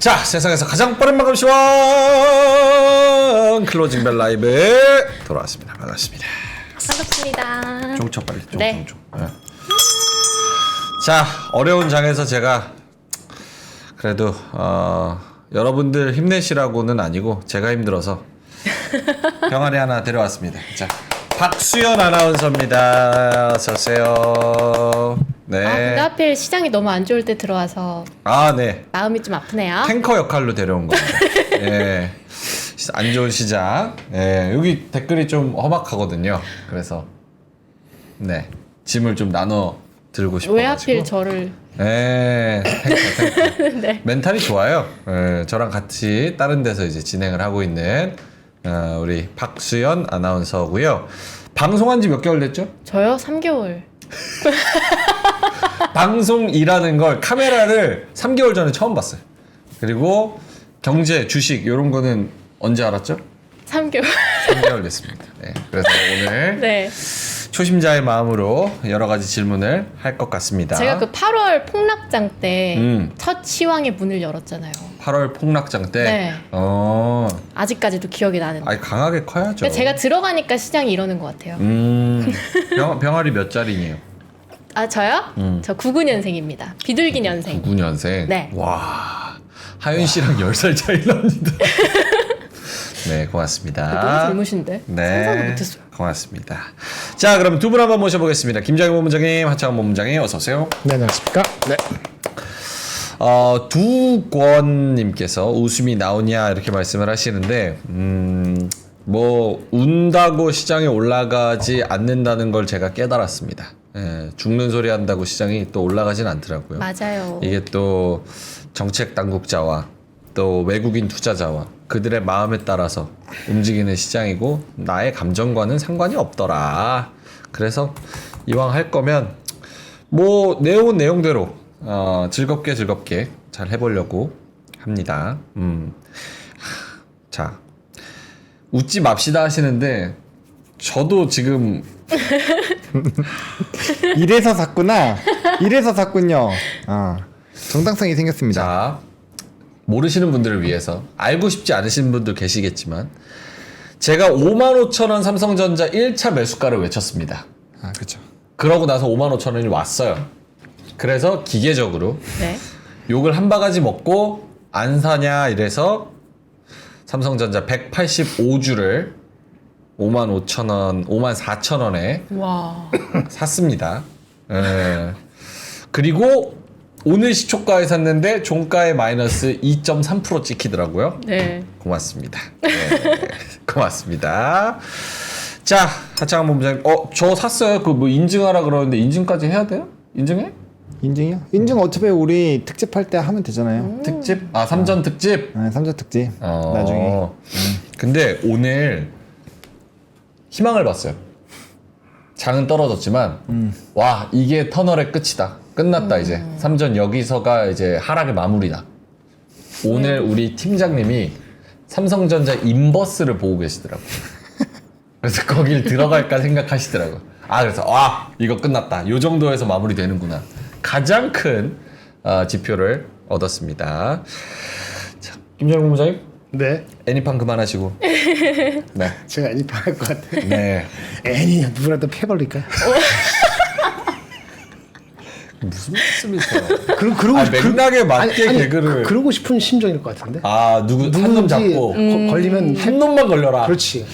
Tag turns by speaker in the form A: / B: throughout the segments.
A: 자, 세상에서 가장 빠른 마감 시간 클로징벨 라이브 돌아왔습니다. 반갑습니다.
B: 반갑습니다.
A: 종쳐 빨리. 종.
B: 네.
A: 네. 자, 어려운 장에서 제가 그래도 여러분들 힘내시라고는 아니고 제가 힘들어서 병아리 하나 데려왔습니다. 자, 박수연 아나운서입니다. 어서 오세요. 네.
B: 근데 하필 시장이 너무 안 좋을 때 들어와서
A: 네.
B: 마음이 좀 아프네요.
A: 탱커 역할로 데려온 겁니다. 예. 안 좋은 시장. 예. 여기 댓글이 좀 험악하거든요. 그래서 네. 짐을 좀 나눠 들고 싶어 가지고.
B: 왜 하필 저를?
A: 예. 탱커.
B: 네.
A: 멘탈이 좋아요. 예. 저랑 같이 다른 데서 이제 진행을 하고 있는 우리 박수연 아나운서고요. 방송한 지 몇 개월 됐죠?
B: 저요? 3개월.
A: 방송이라는 걸 카메라를 3개월 전에 처음 봤어요. 그리고 경제, 주식 이런 거는 언제 알았죠?
B: 3개월.
A: 3개월 됐습니다. 네, 그래서 오늘
B: 네.
A: 초심자의 마음으로 여러 가지 질문을 할 것 같습니다.
B: 제가 그 8월 폭락장 때 첫
A: 음.
B: 시황의 문을 열었잖아요.
A: 8월 폭락장 때.
B: 네. 아직까지도 기억이 나는데.
A: 아니 강하게 커야죠.
B: 그러니까 제가 들어가니까 시장이 이러는 것 같아요.
A: 병아리 몇 자리네요?
B: 아 저요? 저 99년생입니다. 비둘기 년생.
A: 99년생.
B: 네.
A: 와, 하윤 씨랑 10살 차이 납니다. 네, 고맙습니다.
B: 너무 젊으신데? 상상도
A: 네,
B: 못했어요.
A: 고맙습니다. 자, 그럼 두 분 한번 모셔보겠습니다. 김장희 본부장님, 하창원 본부장님, 어서 오세요.
C: 네, 안녕하십니까? 네.
A: 두권님께서 웃음이 나오냐 이렇게 말씀을 하시는데, 뭐 운다고 시장이 올라가지 않는다는 걸 제가 깨달았습니다. 예, 죽는 소리 한다고 시장이 또 올라가진 않더라고요.
B: 맞아요.
A: 이게 또 정책 당국자와 또 외국인 투자자와 그들의 마음에 따라서 움직이는 시장이고 나의 감정과는 상관이 없더라. 그래서 이왕 할 거면 뭐 내온 내용대로 즐겁게 잘 해보려고 합니다. 자, 웃지 맙시다 하시는데 저도 지금
C: 이래서 샀구나. 이래서 샀군요. 정당성이 생겼습니다.
A: 자, 모르시는 분들을 위해서 알고 싶지 않으신 분들 계시겠지만 제가 55,000원 삼성전자 1차 매수가를 외쳤습니다.
C: 그렇죠.
A: 그러고 나서 55,000원이 왔어요. 그래서 기계적으로
B: 네.
A: 욕을 한 바가지 먹고 안 사냐 이래서 삼성전자 185주를 55,000원, 54,000원에
B: 와.
A: 샀습니다. 예. 그리고 오늘 시초가에 샀는데 종가에 마이너스 2.3% 찍히더라고요.
B: 네.
A: 고맙습니다. 네. 고맙습니다. 자, 하창원 본부장님, 저 샀어요. 그 뭐 인증하라 그러는데 인증까지 해야 돼요? 인증해?
C: 인증이요? 인증 어차피 우리 특집할 때 하면 되잖아요.
A: 특집? 삼전 특집?
C: 네, 3자 특집. 나중에.
A: 근데 오늘 희망을 봤어요. 장은 떨어졌지만 와, 이게 터널의 끝이다. 끝났다 이제. 3전 여기서가 이제 하락의 마무리다. 오늘 우리 팀장님이 삼성전자 인버스를 보고 계시더라고요. 그래서 거길 들어갈까 생각하시더라고요. 그래서 이거 끝났다. 요 정도에서 마무리되는구나. 가장 큰 지표를 얻었습니다. 자, 김정일 본부장님.
C: 네.
A: 애니팡 그만하시고. 네.
C: 제가 애니팡 할 것 같아요.
A: 네.
C: 애니 누구라도 패버릴까요?
A: 무슨 말씀이세요?
C: 그러고
A: 맥락에 맞게 개그를.
C: 그러고 싶은 심정일 것 같은데.
A: 한 놈 잡고
C: 걸리면
A: 한 놈만 걸려라.
C: 그렇지.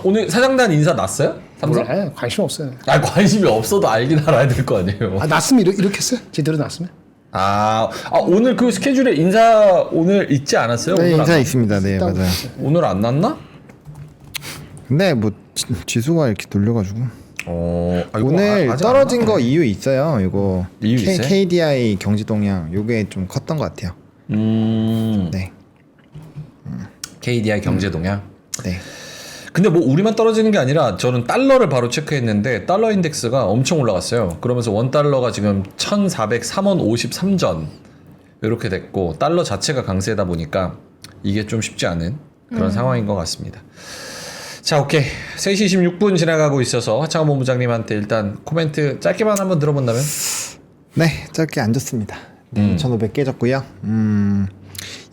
A: 오늘 사장단 인사 났어요? 삼성?
C: 몰라요. 관심 없어요.
A: 관심이 없어도 알긴 알아야 될 거 아니에요.
C: 났으면 이렇게 했어요? 제대로 났으면?
A: 오늘 그 스케줄에 인사 오늘 있지 않았어요?
C: 네,
A: 오늘
C: 인사 있습니다. 네, 맞아요.
A: 오늘 안 났나?
C: 근데 뭐 지수가 이렇게 놀려가지고.
A: 이거
C: 오늘
A: 아직
C: 떨어진
A: 안
C: 거 이유 있어요. 이거
A: 이유 있어요?
C: KDI 경제 동향 요게 좀 컸던 것 같아요. 네.
A: KDI 경제 동향.
C: 네.
A: 근데 뭐 우리만 떨어지는 게 아니라 저는 달러를 바로 체크했는데 달러 인덱스가 엄청 올라갔어요. 그러면서 원 달러가 지금 1,403원 53전 이렇게 됐고 달러 자체가 강세다 보니까 이게 좀 쉽지 않은 그런 상황인 것 같습니다. 자, 오케이. 3시 26분 지나가고 있어서 하창원 본부장님한테 일단 코멘트 짧게만 한번 들어본다면?
C: 네, 짧게 안 좋습니다. 네, 2,500 깨졌고요.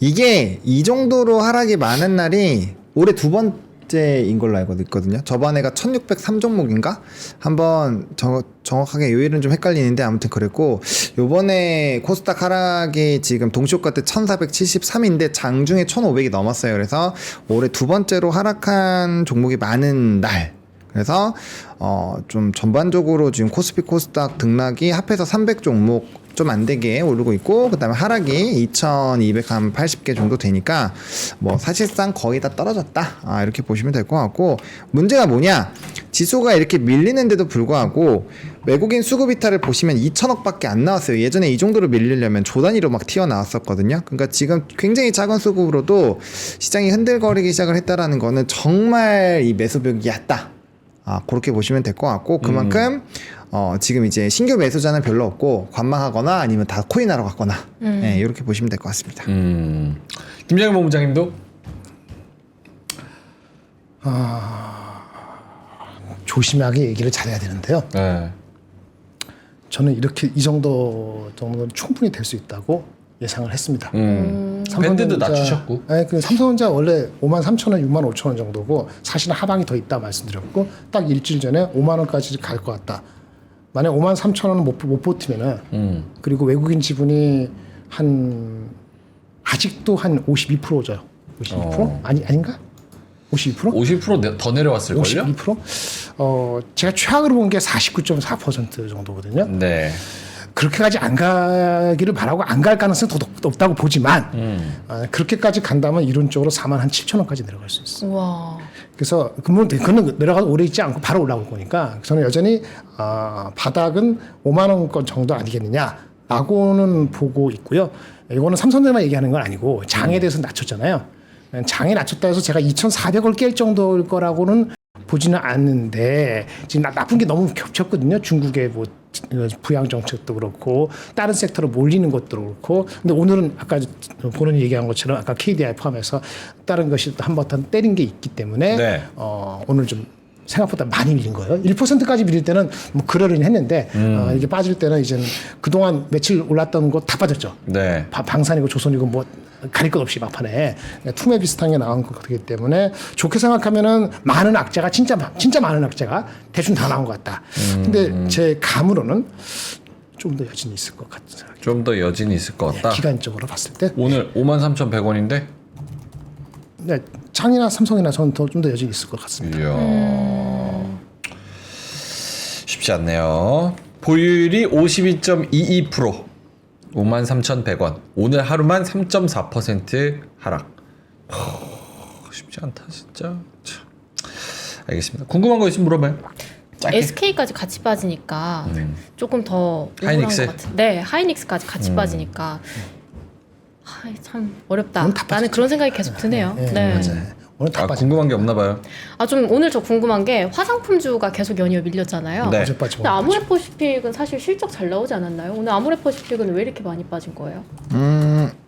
C: 이게 이 정도로 하락이 많은 날이 올해 두 번째인 걸로 알고 있거든요. 저번에가 1603 종목인가? 한번 정확하게 요일은 좀 헷갈리는데 아무튼 그랬고, 요번에 코스닥 하락이 지금 동시효과 때 1473인데 장중에 1500이 넘었어요. 그래서 올해 두 번째로 하락한 종목이 많은 날. 그래서 좀 전반적으로 지금 코스피 코스닥 등락이 합해서 300종목 좀 안 되게 오르고 있고, 그다음에 하락이 2280개 정도 되니까 뭐 사실상 거의 다 떨어졌다, 이렇게 보시면 될 것 같고, 문제가 뭐냐, 지수가 이렇게 밀리는데도 불구하고 외국인 수급 이탈을 보시면 2천억밖에 안 나왔어요. 예전에 이 정도로 밀리려면 조 단위로 막 튀어나왔었거든요. 그러니까 지금 굉장히 작은 수급으로도 시장이 흔들거리기 시작을 했다라는 거는 정말 이 매수벽이 얕다, 그렇게 보시면 될 것 같고, 그만큼 지금 이제 신규 매수자는 별로 없고 관망하거나 아니면 다 코인하러 갔거나, 네, 이렇게 보시면 될 것 같습니다.
A: 김장현 본부장님도
D: 조심하게 얘기를 잘해야 되는데요.
A: 네.
D: 저는 이렇게 이 정도는 충분히 될 수 있다고 예상을 했습니다.
A: 밴드도 낮추셨고.
D: 네, 그 삼성전자 원래 53,000원, 65,000원 정도고 사실은 하방이 더 있다 말씀드렸고, 딱 일주일 전에 5만 원까지 갈 것 같다. 만약 53,000원을 못 버티면은, 그리고 외국인 지분이 아직도 한 52%죠. 52%? 아닌가? 52%?
A: 50% 더 내려왔을걸요?
D: 52%? 제가 최악으로 본 게 49.4% 정도거든요.
A: 네.
D: 그렇게까지 안 가기를 바라고 안 갈 가능성이 더 높다고 보지만, 그렇게까지 간다면 이론적으로 47,000원까지 내려갈 수 있어요.
B: 우와.
D: 그래서 그거는 내려가도 오래 있지 않고 바로 올라올 거니까 저는 여전히 바닥은 5만 원권 정도 아니겠느냐라고는 보고 있고요. 이거는 삼성전자만 얘기하는 건 아니고 장에 대해서 낮췄잖아요. 장에 낮췄다 해서 제가 2,400을 깰 정도일 거라고는 보지는 않는데, 지금 나쁜 게 너무 겹쳤거든요. 중국의 뭐 부양 정책도 그렇고 다른 섹터로 몰리는 것도 그렇고. 근데 오늘은 아까 본인이 얘기한 것처럼 아까 KDI 포함해서 다른 것이 또 한번 때린 게 있기 때문에,
A: 네.
D: 오늘 좀 생각보다 많이 밀린 거예요. 1%까지 밀릴 때는 뭐 그러려니 했는데, 이게 빠질 때는 이제 그동안 며칠 올랐던 거 다 빠졌죠.
A: 네.
D: 방산이고 조선이고 뭐 가릴 것 없이 막판에 투매 비슷한 게 나온 거기 때문에, 좋게 생각하면은 많은 악재가 진짜 많은 악재가 대충 다 나온 것 같다. 근데 제 감으로는 좀 더 여진이 있을 것 같은 생각이.
A: 좀 더 여진이 있을 것 같다.
D: 기간적으로 봤을 때,
A: 오늘 53,100원인데?
D: 네, 창이나 삼성이나 저는 좀 더 여진이 있을 것 같습니다.
A: 이야. 쉽지 않네요. 보유율이 52.22%. 53,100원. 오늘 하루만 3.4% 하락. 쉽지 않다 진짜. 참. 알겠습니다. 궁금한 거 있으면 물어봐요. 짧게.
B: SK까지 같이 빠지니까 조금 더
A: 하이닉스?
B: 우울한 것 같은. 네, 하이닉스까지 같이 빠지니까 참 어렵다.
D: 오늘 다
B: 나는
D: 빠졌죠.
B: 그런 생각이 계속 드네요.
D: 네,
B: 네.
D: 맞아요. 오늘 다 빠져.
A: 궁금한 게 없나 봐요.
B: 좀 오늘 저 궁금한 게 화장품주가 계속 연이어 밀렸잖아요.
A: 네.
D: 어제 빠지고.
B: 근데 아모레퍼시픽은 사실 실적 잘 나오지 않았나요? 오늘 아모레퍼시픽은 왜 이렇게 많이 빠진 거예요?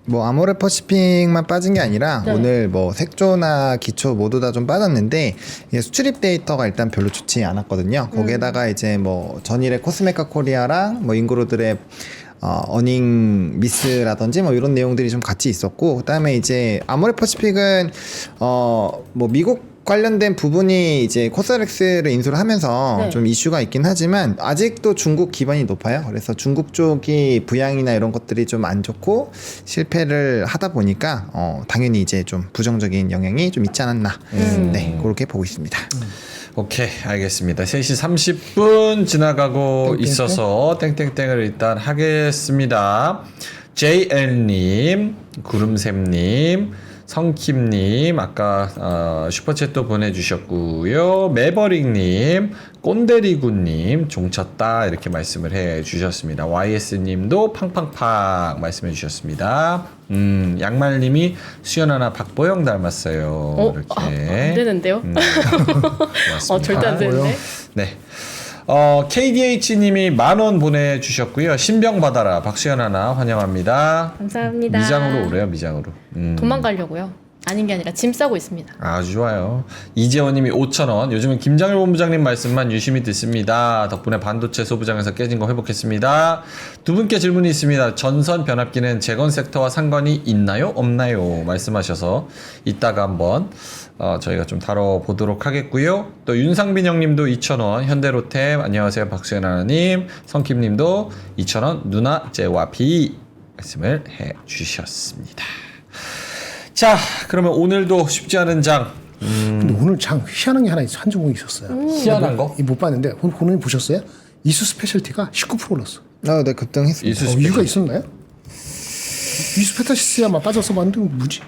C: 뭐 아모레퍼시픽만 빠진 게 아니라
B: 네.
C: 오늘 뭐 색조나 기초 모두 다 좀 빠졌는데, 이게 수출입 데이터가 일단 별로 좋지 않았거든요. 거기에다가 이제 뭐 전일에 코스메카 코리아랑 뭐 인그로들의 어닝 미스라든지 뭐 이런 내용들이 좀 같이 있었고, 그다음에 이제 아모레퍼시픽은 뭐 미국 관련된 부분이 이제 코스닥스를 인수를 하면서
B: 네.
C: 좀 이슈가 있긴 하지만 아직도 중국 기반이 높아요. 그래서 중국 쪽이 부양이나 이런 것들이 좀 안 좋고 실패를 하다 보니까 당연히 이제 좀 부정적인 영향이 좀 있지 않았나. 네, 그렇게 보고 있습니다.
A: 오케이, 알겠습니다. 3시 30분 지나가고
D: 땡땡땡.
A: 있어서 땡땡땡을 일단 하겠습니다. JL님, 구름샘님, 성킴님, 아까 슈퍼챗도 보내주셨고요. 매버릭님, 꼰대리구님, 종쳤다 이렇게 말씀을 해주셨습니다. YS님도 팡팡팡 말씀해 주셨습니다. 양말님이 수연아나 박보영 닮았어요. 이렇게.
B: 안 되는데요?
A: 고맙습니다.
B: 절대 안 되는데.
A: 네. KDH님이 10,000원 보내주셨고요. 신병 받아라. 박수연 하나 환영합니다.
B: 감사합니다.
A: 미장으로 오래요, 미장으로.
B: 도망가려고요. 아닌 게 아니라 짐 싸고 있습니다.
A: 아주 좋아요. 이재원님이 5,000원. 요즘은 김장일 본부장님 말씀만 유심히 듣습니다. 덕분에 반도체 소부장에서 깨진 거 회복했습니다. 두 분께 질문이 있습니다. 전선 변압기는 재건 섹터와 상관이 있나요? 없나요? 말씀하셔서 이따가 한번 저희가 좀 다뤄보도록 하겠고요. 또 윤상빈 형님도 2,000원. 현대로템 안녕하세요. 박수현 하나님. 성킴님도 2,000원. 누나 제와피 말씀을 해주셨습니다. 자, 그러면 오늘도 쉽지 않은 장.
D: 근데 오늘 장 희한한 게 하나 한 종목이 있었어요.
A: 희한한 거?
D: 못 봤는데 오늘 본인이 보셨어요? 이수 스페셜티가 19% 올랐어.
C: 네, 급등했습니다.
A: 이수
D: 이유가 있었나요? 이수 스페셜티야 막 빠져서 봤는데 뭐지?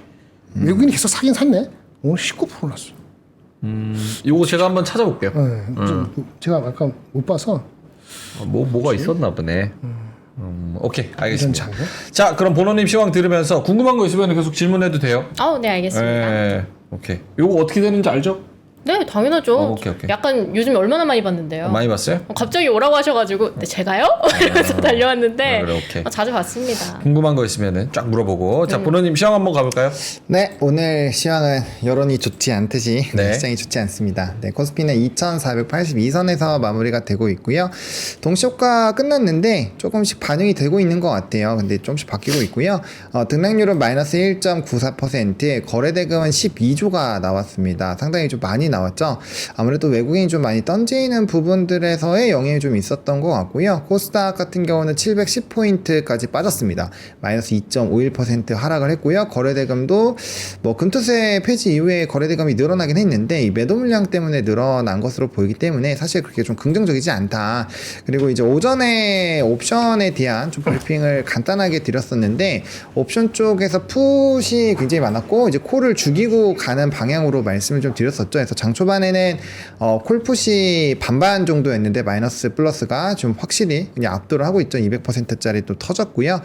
D: 외국인이 계속 사긴 샀네. 오늘 19% 올랐어.
A: 요거 제가 한번 찾아볼게요.
D: 네, 제가 아까 못 봐서
A: 뭐가 있었나 보네. 오케이, 알겠습니다.
D: 이런 장면?
A: 자, 그럼 보노님 시황 들으면서 궁금한 거 있으면 계속 질문해도 돼요.
B: 네, 알겠습니다.
A: 네, 오케이. 요거 어떻게 되는지 알죠?
B: 네, 당연하죠.
A: 오케이.
B: 약간 요즘 얼마나 많이 봤는데요.
A: 많이 봤어요?
B: 갑자기 오라고 하셔가지고 네, 제가요? 이러면서 달려왔는데
A: 그래, 오케이.
B: 자주 봤습니다.
A: 궁금한 거 있으면은 쫙 물어보고. 자, 보노님 시황 한번 가볼까요?
C: 네, 오늘 시황은 여론이 좋지 않듯이
A: 네.
C: 시장이 좋지 않습니다. 네, 코스피는 2,482선에서 마무리가 되고 있고요. 동시효과 끝났는데 조금씩 반영이 되고 있는 것 같아요. 근데 조금씩 바뀌고 있고요. 등락률은 마이너스 1.94%, 거래대금은 12조가 나왔습니다. 상당히 좀 많이 나왔죠. 아무래도 외국인이 좀 많이 던지는 부분들에서의 영향이 좀 있었던 것 같고요. 코스닥 같은 경우는 710포인트까지 빠졌습니다. 마이너스 2.51% 하락을 했고요. 거래대금도 뭐 금투세 폐지 이후에 거래대금이 늘어나긴 했는데 이 매도 물량 때문에 늘어난 것으로 보이기 때문에 사실 그렇게 좀 긍정적이지 않다. 그리고 이제 오전에 옵션에 대한 좀 브리핑을 간단하게 드렸었는데 옵션 쪽에서 풋이 굉장히 많았고 이제 콜을 죽이고 가는 방향으로 말씀을 좀 드렸었죠. 그래서 장 초반에는 콜풋이 반반 정도였는데 마이너스 플러스가 좀 확실히 그냥 압도를 하고 있죠. 200%짜리 또 터졌고요.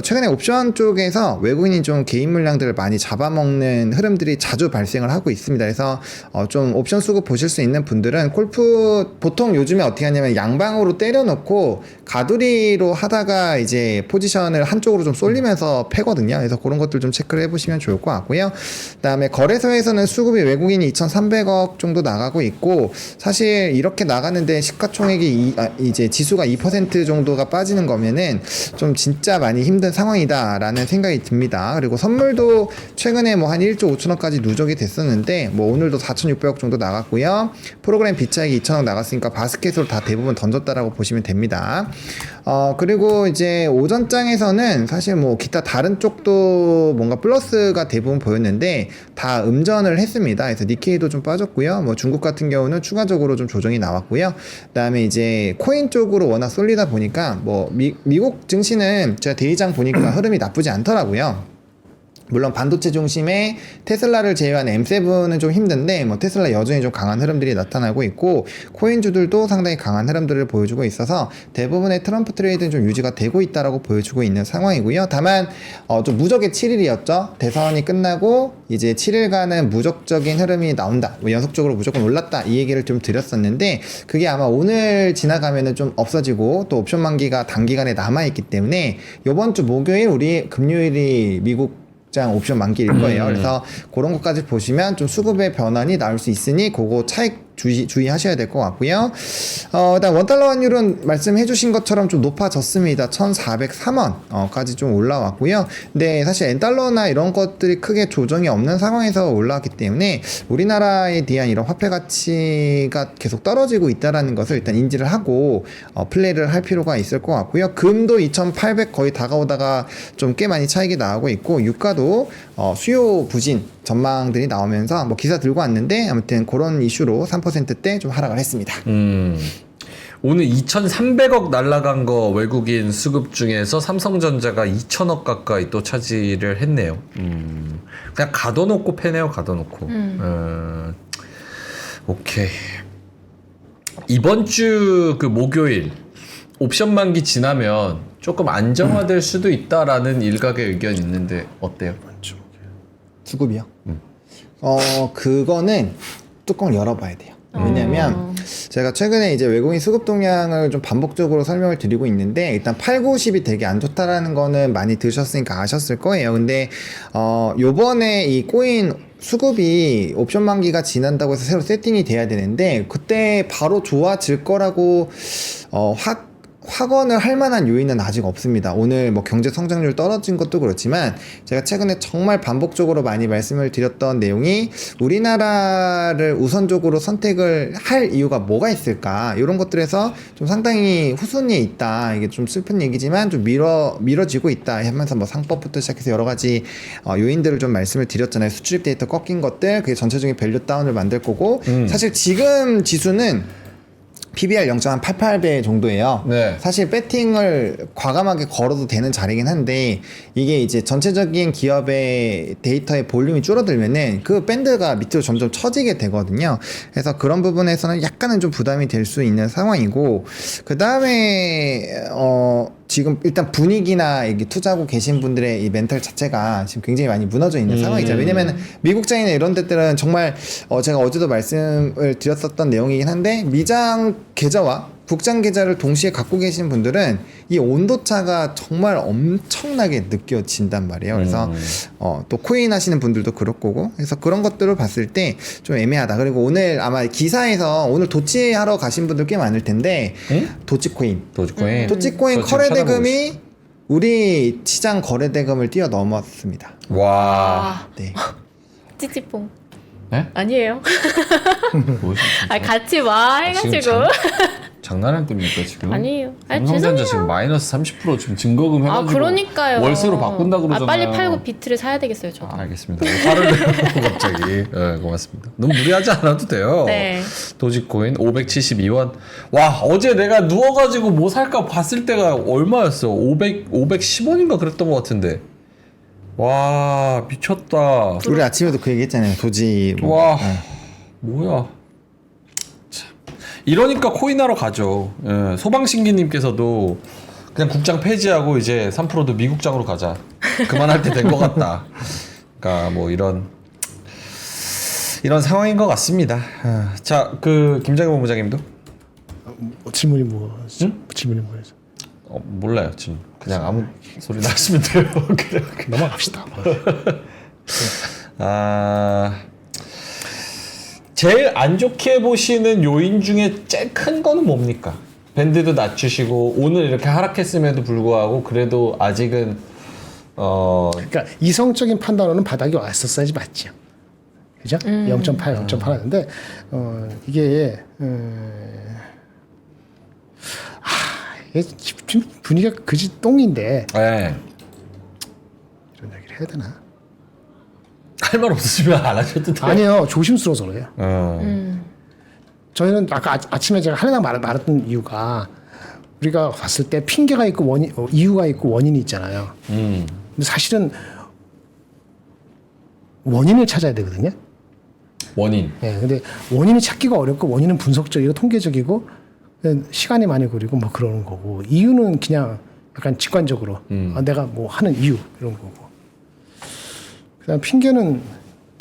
C: 최근에 옵션 쪽에서 외국인이 좀 개인 물량들을 많이 잡아먹는 흐름들이 자주 발생을 하고 있습니다. 그래서 좀 옵션 수급 보실 수 있는 분들은 콜풋 보통 요즘에 어떻게 하냐면 양방으로 때려놓고 가두리로 하다가 이제 포지션을 한쪽으로 좀 쏠리면서 패거든요. 그래서 그런 것들 좀 체크를 해보시면 좋을 것 같고요. 그다음에 거래소에서는 수급이 외국인이 2,300억 정도 나가고 있고 사실 이렇게 나가는데 시가총액이 이제 지수가 2% 정도가 빠지는 거면은 좀 진짜 많이 힘든 상황이다라는 생각이 듭니다. 그리고 선물도 최근에 뭐 한 1조 5천억까지 누적이 됐었는데 뭐 오늘도 4,600억 정도 나갔고요. 프로그램 비차익이 2천억 나갔으니까 바스켓으로 다 대부분 던졌다라고 보시면 됩니다. 그리고 이제 오전장에서는 사실 뭐 기타 다른 쪽도 뭔가 플러스가 대부분 보였는데 다 음전을 했습니다. 그래서 니케이도 좀 빠졌고요. 뭐 중국 같은 경우는 추가적으로 좀 조정이 나왔고요. 그다음에 이제 코인 쪽으로 워낙 쏠리다 보니까 뭐 미국 증시는 제가 대의장 보니까 흐름이 나쁘지 않더라고요. 물론 반도체 중심의 테슬라를 제외한 M7은 좀 힘든데 뭐 테슬라 여전히 좀 강한 흐름들이 나타나고 있고 코인주들도 상당히 강한 흐름들을 보여주고 있어서 대부분의 트럼프 트레이드는 좀 유지가 되고 있다라고 보여주고 있는 상황이고요. 다만 좀 무적의 7일이었죠. 대선이 끝나고 이제 7일간은 무적적인 흐름이 나온다. 뭐 연속적으로 무조건 올랐다. 이 얘기를 좀 드렸었는데 그게 아마 오늘 지나가면은 좀 없어지고 또 옵션 만기가 단기간에 남아있기 때문에 이번 주 목요일 우리 금요일이 미국 장 옵션 만기일 거예요. 그래서 그런 것까지 보시면 좀 수급의 변환이 나올 수 있으니 그거 차익 주의하셔야 될 것 같고요. 일단 원달러 환율은 말씀해 주신 것처럼 좀 높아졌습니다. 1,403원까지 좀 올라왔고요. 근데 사실 엔달러나 이런 것들이 크게 조정이 없는 상황에서 올라왔기 때문에 우리나라에 대한 이런 화폐 가치가 계속 떨어지고 있다는 것을 일단 인지를 하고 플레이를 할 필요가 있을 것 같고요. 금도 2,800 거의 다가오다가 좀 꽤 많이 차익이 나오고 있고 유가도 수요 부진 전망들이 나오면서 뭐 기사 들고 왔는데 아무튼 그런 이슈로 3%대 좀 하락을 했습니다.
A: 오늘 2,300억 날라간 거 외국인 수급 중에서 삼성전자가 2,000억 가까이 또 차지를 했네요. 그냥 가둬놓고 패네요, 가둬놓고. 오케이. 이번 주 그 목요일 옵션 만기 지나면 조금 안정화될 수도 있다라는 일각의 의견이 있는데 어때요?
C: 수급이요? 그거는 뚜껑을 열어봐야 돼요. 왜냐면 제가 최근에 이제 외국인 수급 동향을 좀 반복적으로 설명을 드리고 있는데 일단 8, 90이 되게 안 좋다라는 거는 많이 들으셨으니까 아셨을 거예요. 근데 요번에 이 코인 수급이 옵션 만기가 지난다고 해서 새로 세팅이 돼야 되는데 그때 바로 좋아질 거라고 확언을 할 만한 요인은 아직 없습니다. 오늘 뭐 경제 성장률 떨어진 것도 그렇지만 제가 최근에 정말 반복적으로 많이 말씀을 드렸던 내용이 우리나라를 우선적으로 선택을 할 이유가 뭐가 있을까 이런 것들에서 좀 상당히 후순위에 있다. 이게 좀 슬픈 얘기지만 좀 미뤄지고 있다 하면서 뭐 상법부터 시작해서 여러 가지 요인들을 좀 말씀을 드렸잖아요. 수출입 데이터 꺾인 것들 그게 전체적인 밸류 다운을 만들 거고 사실 지금 지수는 PBR 0.88배 정도예요.
A: 네.
C: 사실 배팅을 과감하게 걸어도 되는 자리긴 한데 이게 이제 전체적인 기업의 데이터의 볼륨이 줄어들면은 그 밴드가 밑으로 점점 처지게 되거든요. 그래서 그런 부분에서는 약간은 좀 부담이 될 수 있는 상황이고 그 다음에 지금 일단 분위기나 여기 투자하고 계신 분들의 이 멘탈 자체가 지금 굉장히 많이 무너져 있는 상황이죠. 왜냐면 미국장이나 이런 데들은 정말 제가 어제도 말씀을 드렸었던 내용이긴 한데 미장 계좌와 국장 계좌를 동시에 갖고 계신 분들은 이 온도차가 정말 엄청나게 느껴진단 말이에요. 그래서 또 코인 하시는 분들도 그럴 거고 그래서 그런 것들을 봤을 때 좀 애매하다. 그리고 오늘 아마 기사에서 오늘 도치 하러 가신 분들 꽤 많을 텐데 도치코인
A: 도지코인
C: 거래 대금이 우리 시장 거래 대금을 뛰어넘었습니다.
A: 와.
C: 네.
B: 찌찌뽕.
A: 네?
B: 아니에요.
A: 뭐지?
B: 아 같이 와 해가지고.
A: 장난할 겁니까 지금?
B: 아니에요. 아니,
A: 삼성전자
B: 죄송해요.
A: 지금 마이너스 30% 지금 증거금 해가지고
B: 그러니까요.
A: 월세로 바꾼다 그러잖아요.
B: 빨리 팔고 비트를 사야 되겠어요, 저도.
A: 알겠습니다. 화를 내고 갑자기. 네, 고맙습니다. 너무 무리하지 않아도 돼요.
B: 네.
A: 도지코인 572원. 와, 어제 내가 누워가지고 뭐 살까 봤을 때가 얼마였어? 510원인가 그랬던 것 같은데. 와, 미쳤다.
C: 우리 아침에도 그 얘기 했잖아요. 도지
A: 와, 뭐야. 참. 이러니까 코인하러 가죠. 예, 소방신기님께서도 그냥 국장 폐지하고 이제 3%도 미국장으로 가자. 그만할 때 된 것 같다. 그러니까 뭐 이런 상황인 것 같습니다. 자, 그 김장현 본부장님도
D: 질문이 뭐였죠? 질문이 뭐였죠?
A: 몰라요 지금. 그냥 아무 소리 나시면 돼요. 그냥.
D: 넘어갑시다.
A: 제일 안 좋게 보시는 요인 중에 제일 큰 거는 뭡니까? 밴드도 낮추시고 오늘 이렇게 하락했음에도 불구하고 그래도 아직은
D: 그러니까 이성적인 판단으로는 바닥이 왔었어야지 맞죠. 그죠? 0.8 하는데 이게 이게 지금 분위기가 그지 똥인데
A: 네.
D: 이런 얘기를 해야 되나?
A: 할 말 없으시면 안 하셔도 돼요.
D: 아니요, 조심스러워서 그래요. 저희는 아까 아침에 제가 하려다 말했던 이유가 우리가 봤을 때 핑계가 있고 이유가 있고 원인이 있잖아요. 근데 사실은 원인을 찾아야 되거든요.
A: 원인.
D: 예, 근데 원인을 찾기가 어렵고 원인은 분석적이고 통계적이고 시간이 많이 걸리고 뭐 그러는 거고 이유는 그냥 약간 직관적으로 내가 뭐 하는 이유 이런 거고 그다음 핑계는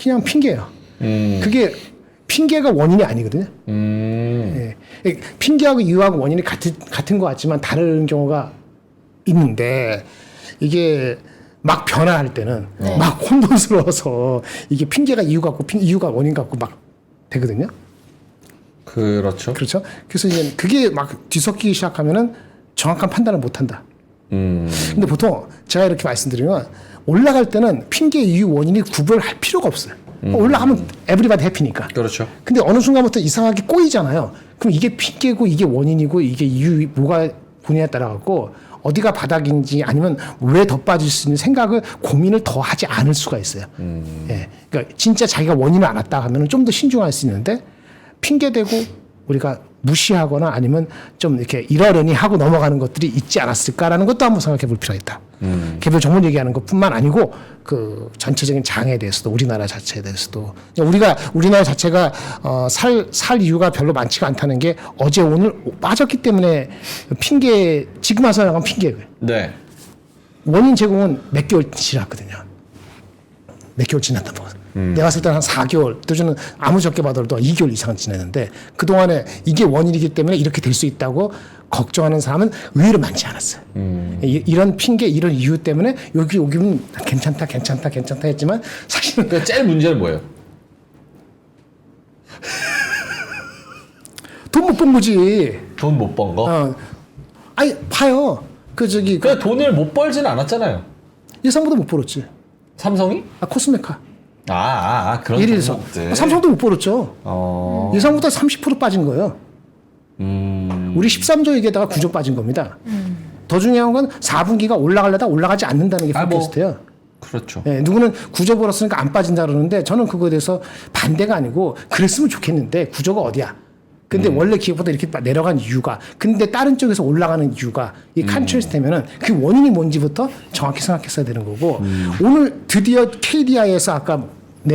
D: 그냥 핑계예요. 그게 핑계가 원인이 아니거든요. 예. 핑계하고 이유하고 원인이 같은 것 같지만 다른 경우가 있는데 이게 막 변화할 때는 막 혼돈스러워서 이게 핑계가 이유 같고 이유가 원인 같고 막 되거든요.
A: 그렇죠.
D: 그렇죠. 그래서 이제 그게 막 뒤섞이기 시작하면은 정확한 판단을 못 한다. 근데 보통 제가 이렇게 말씀드리면 올라갈 때는 핑계, 이유, 원인이 구별할 필요가 없어요. 올라가면 에브리바디 해피니까.
A: 그렇죠.
D: 근데 어느 순간부터 이상하게 꼬이잖아요. 그럼 이게 핑계고 이게 원인이고 이게 이유 뭐가 본인에 따라 갖고 어디가 바닥인지 아니면 왜 더 빠질 수 있는 생각을 고민을 더 하지 않을 수가 있어요. 예. 그러니까 진짜 자기가 원인을 알았다 하면은 좀 더 신중할 수 있는데 핑계대고 우리가 무시하거나 아니면 좀 이렇게 이러려니 하고 넘어가는 것들이 있지 않았을까라는 것도 한번 생각해 볼 필요가 있다. 개별 전문 얘기하는 것뿐만 아니고 그 전체적인 장에 대해서도 우리나라 자체에 대해서도 우리나라 자체가 살 이유가 별로 많지가 않다는 게 어제 오늘 빠졌기 때문에 핑계 지금 와서 나간 핑계고요.
A: 네.
D: 원인 제공은 몇 개월 지났거든요. 몇 개월 지났다고. 내가 봤을 때는 한 4개월, 또저는 아무 적게 봐도 2개월 이상 지냈는데 그동안에 이게 원인이기 때문에 이렇게 될 수 있다고 걱정하는 사람은 의외로 많지 않았어요. 이런 핑계, 이런 이유 때문에 여기 오기면 괜찮다 했지만 사실은
A: 그러니까 제일 문제는 뭐예요?
D: 돈 못 번 거지.
A: 돈 못 번 거?
D: 아니 봐요.
A: 그냥 돈을 못 벌지는 않았잖아요.
D: 예상보다 못 벌었지.
A: 삼성이?
D: 코스메카.
A: 그런
D: 예를 들어서
A: 종목들.
D: 삼성도 못 벌었죠. 예상보다 30% 빠진 거예요. 우리 13조 얘기에다가 9조 빠진 겁니다. 더 중요한 건 4분기가 올라가려다 올라가지 않는다는 게 포캐스트예요.
A: 그렇죠.
D: 네, 누구는 9조 벌었으니까 안 빠진다 그러는데 저는 그거에 대해서 반대가 아니고 그랬으면 좋겠는데 9조가 어디야? 근데 원래 기업보다 이렇게 내려간 이유가 근데 다른 쪽에서 올라가는 이유가 이 컨트레스트면은 그 원인이 뭔지부터 정확히 생각했어야 되는 거고 오늘 드디어 KDI에서 아까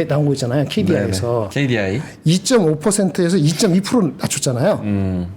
D: 나온 거 있잖아요. KDI에서
A: KDI.
D: 2.5%에서 2.2% 낮췄잖아요.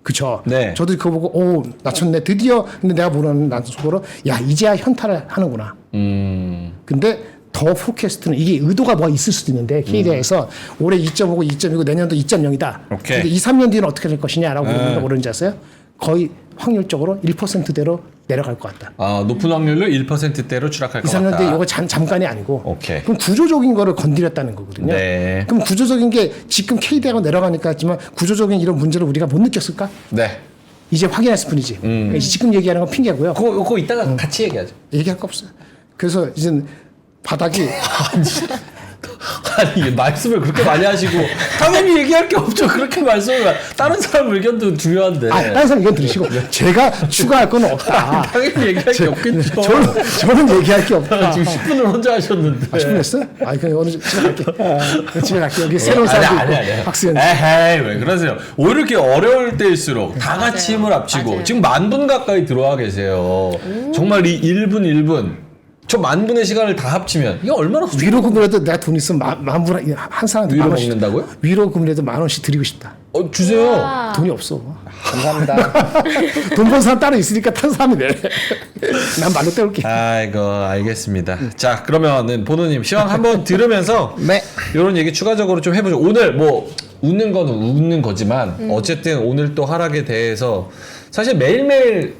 D: 그쵸?
A: 네.
D: 저도 그거 보고 오 낮췄네. 드디어 근데 내가 보는 속으로 야 이제야 현타를 하는구나. 근데 더 포캐스트는 이게 의도가 뭐 있을 수도 있는데 KDI에서 올해 2.5고 2.2고 내년도 2.0이다.
A: 오케이.
D: 근데 2, 3년 뒤는 어떻게 될 것이냐라고 물어보니까 그런지 아세요? 거의 확률적으로 1%대로 내려갈 것 같다.
A: 높은 확률로 1%대로 추락할
D: 2,
A: 것 같다.
D: 3년 뒤에 이거 잠깐이 아니고
A: 오케이.
D: 그럼 구조적인 거를 건드렸다는 거거든요.
A: 네.
D: 그럼 구조적인 게 지금 KDI가 내려가니까 했지만 구조적인 이런 문제를 우리가 못 느꼈을까?
A: 네.
D: 이제 확인했을 뿐이지. 그러니까 지금 얘기하는 건 핑계고요.
A: 그거 이따가 같이 얘기하죠.
D: 얘기할 거 없어요. 그래서 이제 바닥이
A: 아니 말씀을 그렇게 많이 하시고 당연히 얘기할 게 없죠. 그렇게 말씀을 다른 사람 의견도 중요한데.
D: 다른 사람 의견 들으시고 제가 추가할 건 없다.
A: 당연히 얘기할 게 없겠죠.
D: 저는 얘기할 게 없다.
A: 지금 10분을 혼자 하셨는데.
D: 10분 했어요? 그냥 오늘 집에 갈게. 집에 갈게. 여기 새로운 사람도 있고 박수현.
A: 에헤이 왜 그러세요? 오히려 이렇게 어려울 때일수록 다 같이 힘을 합치고
B: 맞아요.
A: 지금 10,000분 가까이 들어와 계세요. 정말 이 1분 저 10,000분의 시간을 다 합치면 이거 얼마나
D: 위로 금이라도 내가 돈 있으면 만분 한 사람한테
A: 위로
D: 만 원씩
A: 먹는다고요?
D: 위로 금이라도 10,000원씩 드리고 싶다.
A: 주세요.
B: 와.
D: 돈이 없어.
C: 감사합니다.
D: 돈 번 사람 따로 있으니까 탄 사람이 돼. 난 말로 때울게.
A: 아이고 알겠습니다. 자 그러면은 보노님 시황 한번 들으면서
C: 네.
A: 이런 얘기 추가적으로 좀 해보죠. 오늘 뭐 웃는 건 웃는 거지만 어쨌든 오늘 또 하락에 대해서 사실 매일매일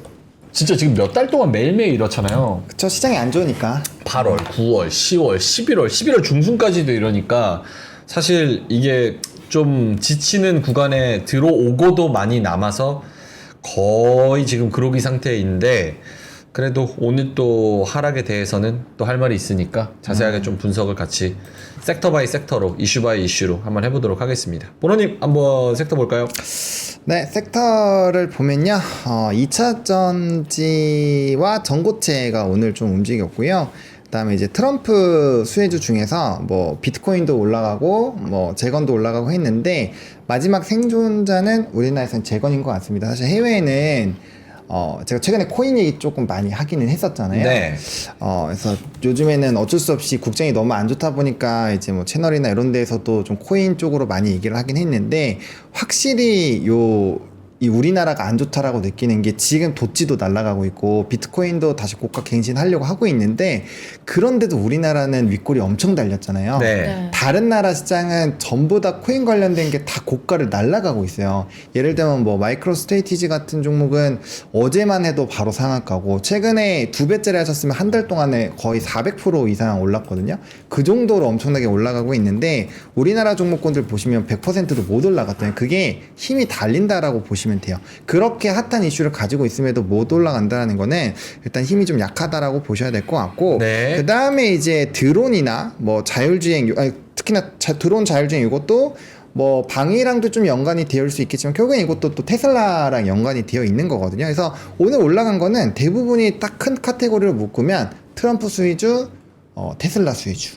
A: 진짜 지금 몇 달 동안 매일매일 이렇잖아요.
C: 그쵸, 시장이 안 좋으니까.
A: 8월, 9월, 10월, 11월 중순까지도 이러니까 사실 이게 좀 지치는 구간에 들어오고도 많이 남아서 거의 지금 그러기 상태인데 그래도 오늘 또 하락에 대해서는 또 할 말이 있으니까 자세하게 좀 분석을 같이 섹터 바이 섹터로 이슈 바이 이슈로 한번 해보도록 하겠습니다. 보노님 한번 섹터 볼까요?
C: 네, 섹터를 보면요. 2차 전지와 전고체가 오늘 좀 움직였고요. 그다음에 이제 트럼프 수혜주 중에서 뭐 비트코인도 올라가고 뭐 재건도 올라가고 했는데 마지막 생존자는 우리나라에서는 재건인 것 같습니다. 사실 해외에는 제가 최근에 코인 얘기 조금 많이 하기는 했었잖아요.
A: 네.
C: 그래서 요즘에는 어쩔 수 없이 국정이 너무 안 좋다 보니까 이제 뭐 채널이나 이런 데에서도 좀 코인 쪽으로 많이 얘기를 하긴 했는데 확실히 이 우리나라가 안 좋다라고 느끼는 게 지금 도찌도 날아가고 있고 비트코인도 다시 고가 갱신하려고 하고 있는데 그런데도 우리나라는 윗골이 엄청 달렸잖아요.
A: 네.
C: 다른 나라 시장은 전부 다 코인 관련된 게 다 고가를 날아가고 있어요. 예를 들면 뭐 마이크로 스트레이티지 같은 종목은 어제만 해도 바로 상한가고 최근에 2배짜리 하셨으면 한 달 동안에 거의 400% 이상 올랐거든요. 그 정도로 엄청나게 올라가고 있는데 우리나라 종목군들 보시면 100%도 못 올라갔더니 그게 힘이 달린다라고 보시면 돼요. 그렇게 핫한 이슈를 가지고 있음에도 못 올라간다는 거는 일단 힘이 좀 약하다라고 보셔야 될 것 같고
A: 네.
C: 그 다음에 이제 드론이나 뭐 자율주행 특히나 드론 자율주행 이것도 뭐 방위랑도 좀 연관이 되어 수 있겠지만 결국엔 이것도 또 테슬라랑 연관이 되어 있는 거거든요. 그래서 오늘 올라간 거는 대부분이 딱 큰 카테고리로 묶으면 트럼프 수혜주, 테슬라 수혜주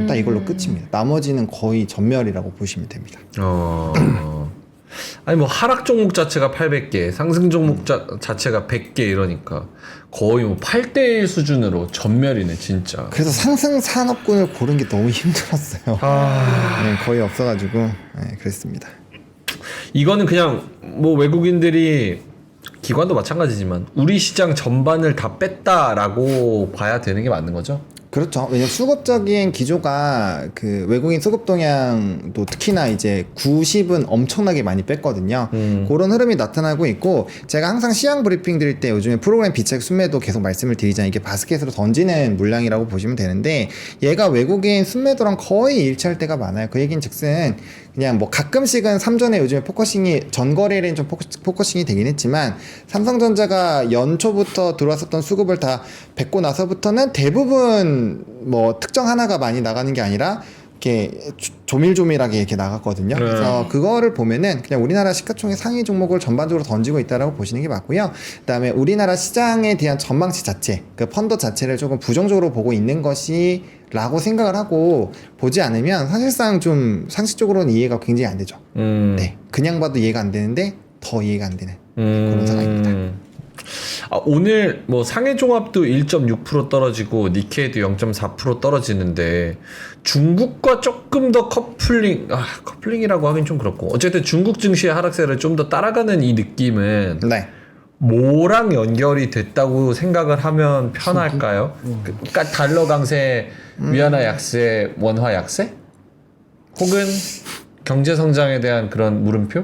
C: 딱 이걸로 끝입니다. 나머지는 거의 전멸이라고 보시면 됩니다.
A: 아니 뭐 하락 종목 자체가 800개, 상승 종목 자체가 100개 이러니까 거의 뭐 8대1 수준으로 전멸이네 진짜.
C: 그래서 상승 산업군을 고른 게 너무 힘들었어요. 네, 거의 없어가지고 네, 그랬습니다.
A: 이거는 그냥 뭐 외국인들이 기관도 마찬가지지만 우리 시장 전반을 다 뺐다라고 봐야 되는 게 맞는 거죠?
C: 그렇죠. 왜냐면 수급적인 기조가 그 외국인 수급 동향도 특히나 이제 90은 엄청나게 많이 뺐거든요. 그런 흐름이 나타나고 있고, 제가 항상 시황 브리핑 드릴 때 요즘에 프로그램 비책 순매도 계속 말씀을 드리잖아요. 이게 바스켓으로 던지는 물량이라고 보시면 되는데, 얘가 외국인 순매도랑 거의 일치할 때가 많아요. 그 얘기는 즉슨 그냥 뭐 가끔씩은 삼전에 요즘에 포커싱이 전거래일엔 좀 포커싱이 되긴 했지만, 삼성전자가 연초부터 들어왔었던 수급을 다 뱉고 나서부터는 대부분 뭐 특정 하나가 많이 나가는 게 아니라 이렇게 조밀조밀하게 이렇게 나갔거든요. 그래서 그거를 보면은 그냥 우리나라 시가총액 상위 종목을 전반적으로 던지고 있다라고 보시는 게 맞고요. 그다음에 우리나라 시장에 대한 전망치 자체, 그 펀더 자체를 조금 부정적으로 보고 있는 것이 라고 생각을 하고 보지 않으면 사실상 좀 상식적으로는 이해가 굉장히 안 되죠. 네, 그냥 봐도 이해가 안 되는데 더 이해가 안 되는 그런 상황입니다.
A: 오늘 뭐 상해 종합도 1.6% 떨어지고 니케이도 0.4% 떨어지는데 중국과 조금 더 커플링이라고 하긴 좀 그렇고, 어쨌든 중국 증시의 하락세를 좀 더 따라가는 이 느낌은
C: 네.
A: 뭐랑 연결이 됐다고 생각을 하면 편할까요? 그러니까 달러 강세, 위안화 약세, 원화 약세? 혹은 경제 성장에 대한 그런 물음표?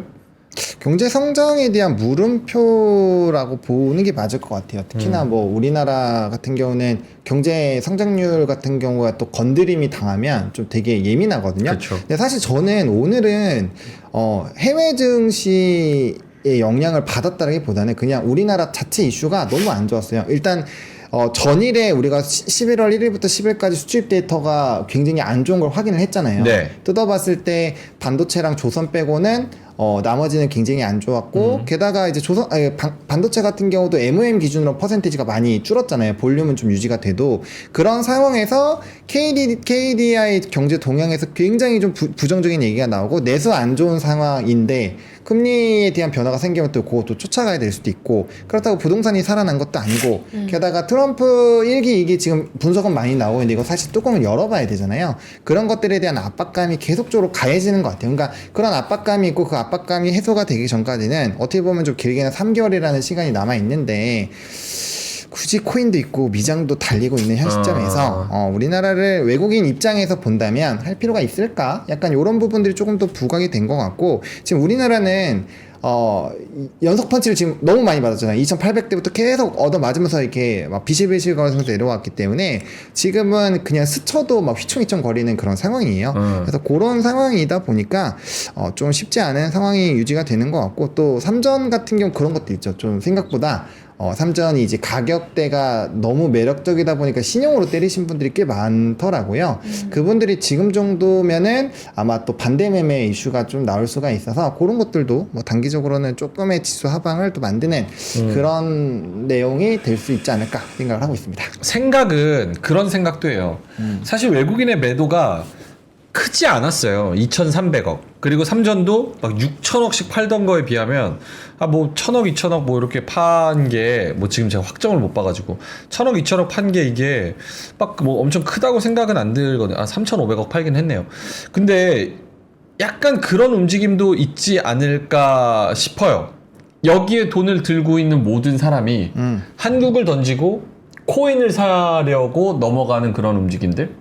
C: 경제 성장에 대한 물음표라고 보는 게 맞을 것 같아요. 특히나 뭐 우리나라 같은 경우는 경제 성장률 같은 경우가 또 건드림이 당하면 좀 되게 예민하거든요.
A: 그쵸.
C: 근데 사실 저는 오늘은 해외 증시의 영향을 받았다기보다는 그냥 우리나라 자체 이슈가 너무 안 좋았어요. 일단 전일에 우리가 11월 1일부터 10일까지 수출 데이터가 굉장히 안 좋은 걸 확인을 했잖아요.
A: 네.
C: 뜯어봤을 때 반도체랑 조선 빼고는 나머지는 굉장히 안 좋았고, 게다가 이제 반도체 같은 경우도 MOM 기준으로 퍼센테이지가 많이 줄었잖아요. 볼륨은 좀 유지가 돼도. 그런 상황에서 KDI 경제 동향에서 굉장히 좀 부정적인 얘기가 나오고, 내수 안 좋은 상황인데 금리에 대한 변화가 생기면 또 그것도 쫓아가야 될 수도 있고, 그렇다고 부동산이 살아난 것도 아니고, 게다가 트럼프 1기 2기 지금 분석은 많이 나오고 있는데 이거 사실 뚜껑을 열어봐야 되잖아요. 그런 것들에 대한 압박감이 계속적으로 가해지는 것 같아요. 그러니까 그런 압박감이 있고, 그 압박감이 해소가 되기 전까지는 어떻게 보면 좀 길게는 3개월이라는 시간이 남아 있는데, 굳이 코인도 있고 미장도 달리고 있는 현 시점에서 우리나라를 외국인 입장에서 본다면 할 필요가 있을까? 약간 이런 부분들이 조금 더 부각이 된 것 같고, 지금 우리나라는 연속 펀치를 지금 너무 많이 받았잖아요. 2800대부터 계속 얻어맞으면서 이렇게 막 비실비실 거리면서 내려왔기 때문에 지금은 그냥 스쳐도 막 휘청휘청 거리는 그런 상황이에요. 그래서 그런 상황이다 보니까 좀 쉽지 않은 상황이 유지가 되는 것 같고, 또 삼전 같은 경우 그런 것도 있죠. 좀 생각보다 삼전이 이제 가격대가 너무 매력적이다 보니까 신용으로 때리신 분들이 꽤 많더라고요. 그분들이 지금 정도면은 아마 또 반대 매매 이슈가 좀 나올 수가 있어서 그런 것들도 뭐 단기적으로는 조금의 지수 하방을 또 만드는 그런 내용이 될 수 있지 않을까 생각을 하고 있습니다.
A: 생각은 그런 생각도 해요. 사실 외국인의 매도가 크지 않았어요. 2,300억. 그리고 삼전도 막 6천억씩 팔던 거에 비하면 뭐 1,000억, 2,000억 뭐 이렇게 판 게 뭐 지금 제가 확정을 못 봐가지고 1,000억, 2,000억 판 게 이게 막 뭐 엄청 크다고 생각은 안 들거든요. 3,500억 팔긴 했네요. 근데 약간 그런 움직임도 있지 않을까 싶어요. 여기에 돈을 들고 있는 모든 사람이 한국을 던지고 코인을 사려고 넘어가는 그런 움직임들.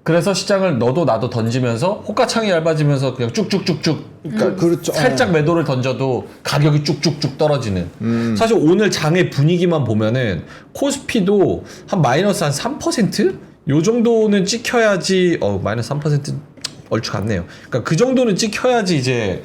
A: 그래서 시장을 너도 나도 던지면서 호가창이 얇아지면서 그냥 쭉쭉쭉쭉, 그러니까
C: 그렇죠.
A: 살짝 매도를 던져도 가격이 쭉쭉쭉 떨어지는. 사실 오늘 장의 분위기만 보면은 코스피도 한 마이너스 한 3%? 요 정도는 찍혀야지. 마이너스 3% 얼추 같네요. 그러니까 그 정도는 찍혀야지 이제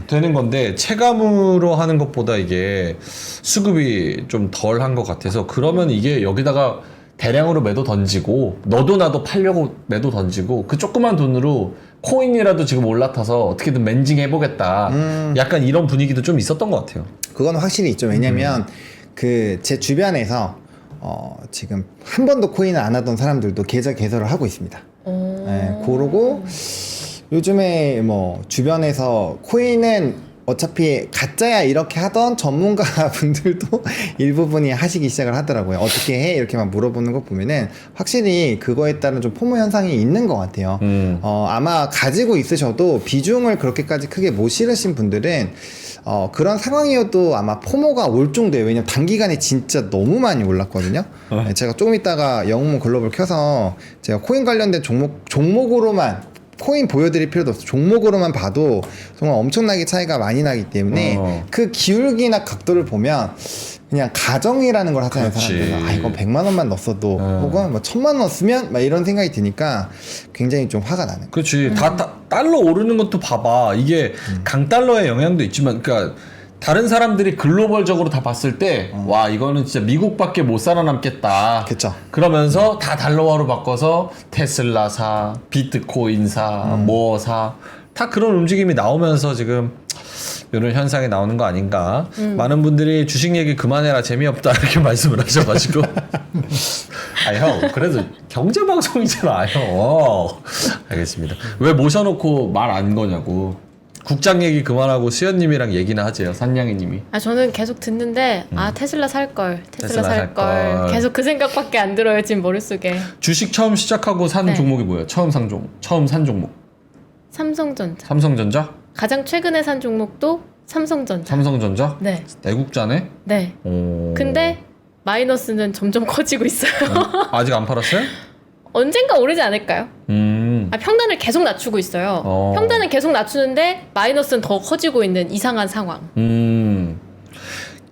A: 되는 건데, 체감으로 하는 것보다 이게 수급이 좀 덜 한 것 같아서, 그러면 이게 여기다가 대량으로 매도 던지고 너도 나도 팔려고 매도 던지고 그 조그만 돈으로 코인이라도 지금 올라타서 어떻게든 멘징 해보겠다. 약간 이런 분위기도 좀 있었던 것 같아요.
C: 그건 확실히 있죠. 왜냐면 그 제 주변에서 지금 한 번도 코인을 안 하던 사람들도 계좌 개설을 하고 있습니다. 네, 그러고 요즘에 뭐 주변에서 코인은 어차피 가짜야 이렇게 하던 전문가 분들도 일부분이 하시기 시작을 하더라고요. 어떻게 해? 이렇게 막 물어보는 거 보면은 확실히 그거에 따른 좀 포모 현상이 있는 것 같아요. 아마 가지고 있으셔도 비중을 그렇게까지 크게 못 실으신 분들은 그런 상황이어도 아마 포모가 올 정도예요. 왜냐면 단기간에 진짜 너무 많이 올랐거든요. 네, 제가 조금 있다가 영웅문 글로벌 켜서 제가 코인 관련된 종목으로만 코인 보여드릴 필요도 없어. 종목으로만 봐도 정말 엄청나게 차이가 많이 나기 때문에 그 기울기나 각도를 보면 그냥 가정이라는 걸 하잖아요.
A: 그렇지.
C: 사람들은. 아, 이건 100만 원만 넣었어도 혹은 뭐 1000만 원 넣었으면 막 이런 생각이 드니까 굉장히 좀 화가 나는 거예요.
A: 그렇지. 다 달러 오르는 것도 봐봐. 이게 강달러의 영향도 있지만, 그러니까 다른 사람들이 글로벌적으로 다 봤을 때, 와, 이거는 진짜 미국밖에 못 살아남겠다.
C: 그쵸.
A: 그러면서 다 달러화로 바꿔서 테슬라 사, 비트코인 사, 뭐 사, 다 그런 움직임이 나오면서 지금 이런 현상이 나오는 거 아닌가. 많은 분들이 주식 얘기 그만해라, 재미없다 이렇게 말씀을 하셔가지고. 아, 형, 그래도 경제방송이잖아, 형. 알겠습니다. 왜 모셔놓고 말 안 거냐고. 국장 얘기 그만하고 수현님이랑 얘기나 하재요, 산냥이님이.
B: 아 저는 계속 듣는데 아 테슬라 살 걸, 테슬라
A: 테슬라 살
B: 살 걸.
A: 걸.
B: 계속 그 생각밖에 안 들어요 지금 머릿속에.
A: 주식 처음 시작하고 산
B: 네.
A: 종목이 뭐예요? 처음 산 종목.
B: 삼성전자.
A: 삼성전자?
B: 가장 최근에 산 종목도 삼성전자.
A: 삼성전자?
B: 네,
A: 애국자네?
B: 네.
A: 오.
B: 근데 마이너스는 점점 커지고 있어요.
A: 아직 안 팔았어요?
B: 언젠가 오르지 않을까요? 아, 평단을 계속 낮추고 있어요. 평단은 계속 낮추는데 마이너스는 더 커지고 있는 이상한 상황.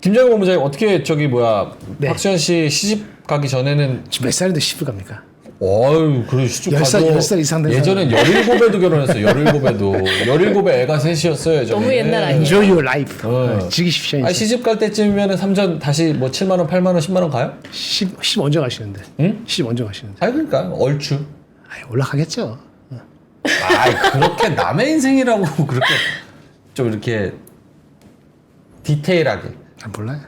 A: 김정일 본부장님 어떻게
D: 네.
A: 박수현 씨 시집 가기 전에는
D: 지금 몇 살인데 시집 갑니까?
A: 어유 그래 시집
D: 10살,
A: 가서
D: 10살 이상 된
A: 예전엔 17에도 결혼했어요. 17에도 17에 애가 셋이었어요. 예전에.
B: 너무 옛날 아니에요?
D: Enjoy your life.
A: 어.
D: 즐기십시오.
A: 아
D: 이제.
A: 시집 갈 때쯤이면은 삼전 다시 뭐 7만 원, 8만 원, 10만 원 가요?
D: 시집 언제 가시는데?
A: 응?
D: 시집 언제 가시는데?
A: 아 그러니까 얼추.
D: 아이, 올라가겠죠.
A: 아 그렇게 남의 인생이라고 그렇게 좀 이렇게 디테일하게.
D: 아, 몰라요.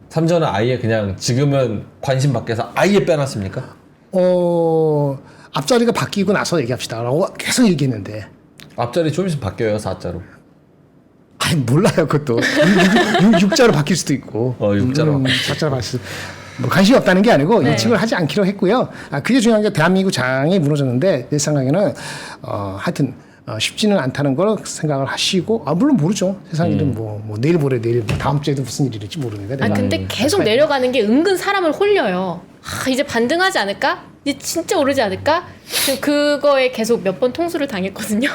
A: 삼전은 아예 그냥 지금은 관심 밖에서 아예 빼놨습니까?
D: 앞자리가 바뀌고 나서 얘기합시다라고 계속 얘기했는데.
A: 앞자리 좀 있으면 바뀌어요 4자로.
D: 아니 몰라요 그것도 6자로 바뀔 수도 있고
A: 6자로
D: 4자로 바뀔 수도 뭐 관심이 없다는 게 아니고
B: 네.
D: 예측을 하지 않기로 했고요. 그게 중요한 게 대한민국 장이 무너졌는데 내 생각에는 하여튼 쉽지는 않다는 걸 생각을 하시고 물론 모르죠. 세상 일은 뭐 내일 모레 내일 뭐 다음 주에도 무슨 일이 일지 모르니까
B: 아
D: 내가
B: 근데 계속 내려가는 게 은근 사람을 홀려요. 아 이제 반등하지 않을까? 이제 진짜 오르지 않을까? 지금 그거에 계속 몇 번 통수를 당했거든요.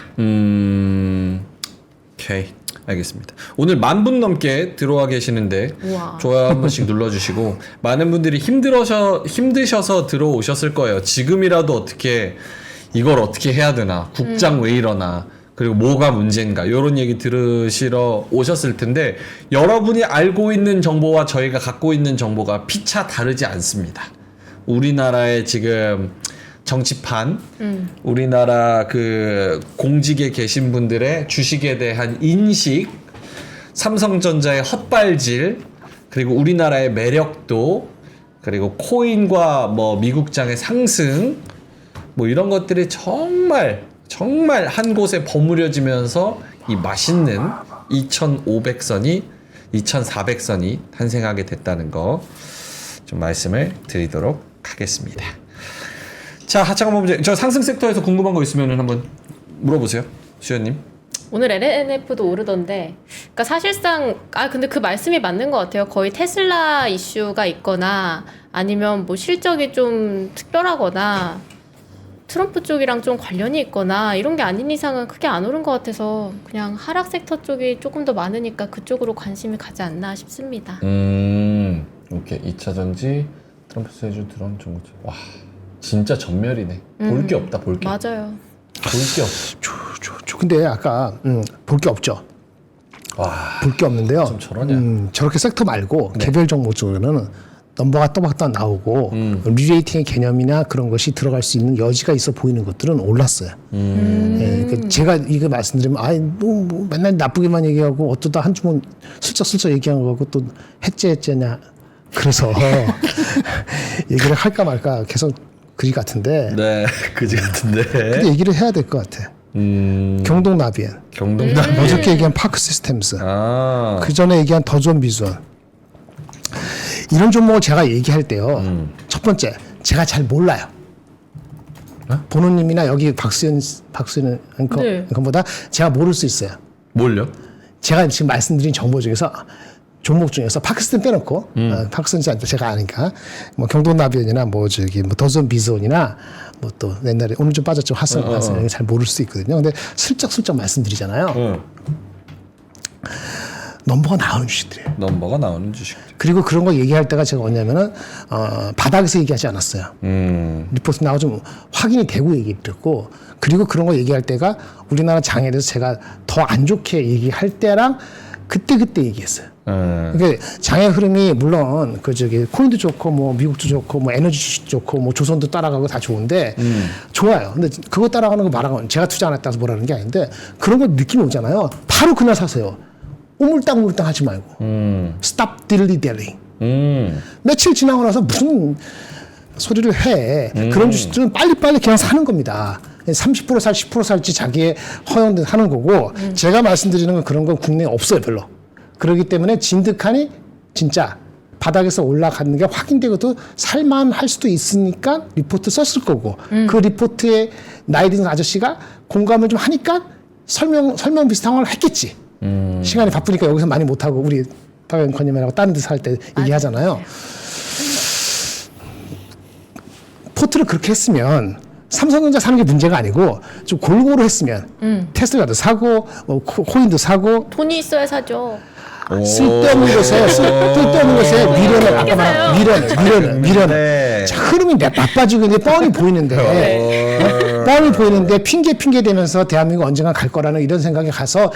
A: 오케이 알겠습니다. 오늘 10,000분 넘게 들어와 계시는데
B: 우와.
A: 좋아요 한 번씩 눌러주시고 많은 분들이 힘드셔서 들어오셨을 거예요. 지금이라도 어떻게 이걸 어떻게 해야 되나 국장 왜 이러나 그리고 뭐가 문제인가 이런 얘기 들으시러 오셨을 텐데 여러분이 알고 있는 정보와 저희가 갖고 있는 정보가 피차 다르지 않습니다. 우리나라의 지금 정치판, 우리나라 그 공직에 계신 분들의 주식에 대한 인식, 삼성전자의 헛발질, 그리고 우리나라의 매력도, 그리고 코인과 뭐 미국장의 상승, 뭐 이런 것들이 정말 한 곳에 버무려지면서 이 맛있는 2,500선이 2,400선이 탄생하게 됐다는 거 좀 말씀을 드리도록 하겠습니다. 자, 하창원 본부장님, 저 상승 섹터에서 궁금한 거 있으면 한번 물어보세요, 수현님.
B: 오늘 LNF도 오르던데, 그러니까 사실상 근데 그 말씀이 맞는 것 같아요. 거의 테슬라 이슈가 있거나 아니면 뭐 실적이 좀 특별하거나 트럼프 쪽이랑 좀 관련이 있거나 이런 게 아닌 이상은 크게 안 오른 것 같아서 그냥 하락 섹터 쪽이 조금 더 많으니까 그쪽으로 관심이 가지 않나 싶습니다.
A: 오케이. 2차 전지, 트럼프 세주 드론 정보체. 와, 진짜 전멸이네. 볼 게 없다, 볼 게.
B: 맞아요.
A: 볼 게 없어.
D: 근데 아까 볼 게 없죠.
A: 와,
D: 볼 게 없는데요.
A: 좀 저러냐.
D: 저렇게 섹터 말고
A: 네.
D: 개별 종목 쪽에는 넘버가 또박또박 나오고 리레이팅의 개념이나 그런 것이 들어갈 수 있는 여지가 있어 보이는 것들은 올랐어요. 그러니까 제가 이거 말씀드리면 뭐 맨날 나쁘게만 얘기하고 어쩌다 한 주문 슬쩍슬쩍 얘기하고 또 했제냐 그래서 얘기를 할까 말까 계속 그리 같은데
A: 네, 그지 같은데.
D: 근데 얘기를 해야 될 것 같아. 경동나비엔
A: 경동남.
D: 어저께 얘기한 파크 시스템스
A: 아,
D: 그 전에 얘기한 더존 비전 이런 종목을 제가 얘기할 때요. 첫 번째 제가 잘 몰라요. 보노님이나 여기 박수현
B: 네.
D: 앵커보다 제가 모를 수 있어요.
A: 뭘요?
D: 제가 지금 말씀드린 정보 중에서 종목 중에서 파크스턴 빼놓고 파크스턴 제가 아니까 뭐 경동나비온이나 뭐 저기 뭐 더존 비즈온이나 뭐 또 옛날에 오늘 좀 빠졌죠 화성 잘 모를 수 있거든요. 근데 슬쩍 말씀드리잖아요. 넘버가 나오는 주식들이에요.
A: 넘버가 나오는 주식.
D: 그리고 그런 거 얘기할 때가 제가 뭐냐면은 바닥에서 얘기하지 않았어요. 리포트 나와 좀 확인이 되고 얘기했고 그리고 그런 거 얘기할 때가 우리나라 장에 대해서 제가 더 안 좋게 얘기할 때랑 그때 얘기했어요. 그러니까 장의 흐름이 물론 그 저기 코인도 좋고 뭐 미국도 좋고 뭐 에너지 주식 좋고 뭐 조선도 따라가고 다 좋은데 좋아요. 근데 그거 따라가는 거 말하면 제가 투자 안 했다고 뭐라는 게 아닌데 그런 거 느낌이 오잖아요. 바로 그날 사세요. 우물땅 하지 말고 stop dilly dallying. 며칠 지나고 나서 무슨 소리를 해. 그런 주식들은 빨리빨리 그냥 사는 겁니다. 30% 살, 10% 살지 자기의 허용된 하는 거고 제가 말씀드리는 건 그런 건 국내에 없어요 별로. 그렇기 때문에 진득하니 진짜 바닥에서 올라가는 게 확인되고도 살만할 수도 있으니까 리포트 썼을 거고 그 리포트에 나이 든 아저씨가 공감을 좀 하니까 설명 비슷한 걸 했겠지. 시간이 바쁘니까 여기서 많이 못하고 우리 박 앵커님이라고 다른 데서 할 때 얘기하잖아요. 포트를 그렇게 했으면 삼성전자 사는 게 문제가 아니고 좀 골고루 했으면 테슬라도 사고 코인도 사고
B: 돈이 있어야 사죠.
D: 쓸데없는 것에 미련을 아까 말한 미련을
A: 네.
D: 자, 흐름이 나빠지고 있는데 뻔히 보이는데 뻔히 보이는데 핑계 대면서 대한민국 언젠가 갈 거라는 이런 생각에 가서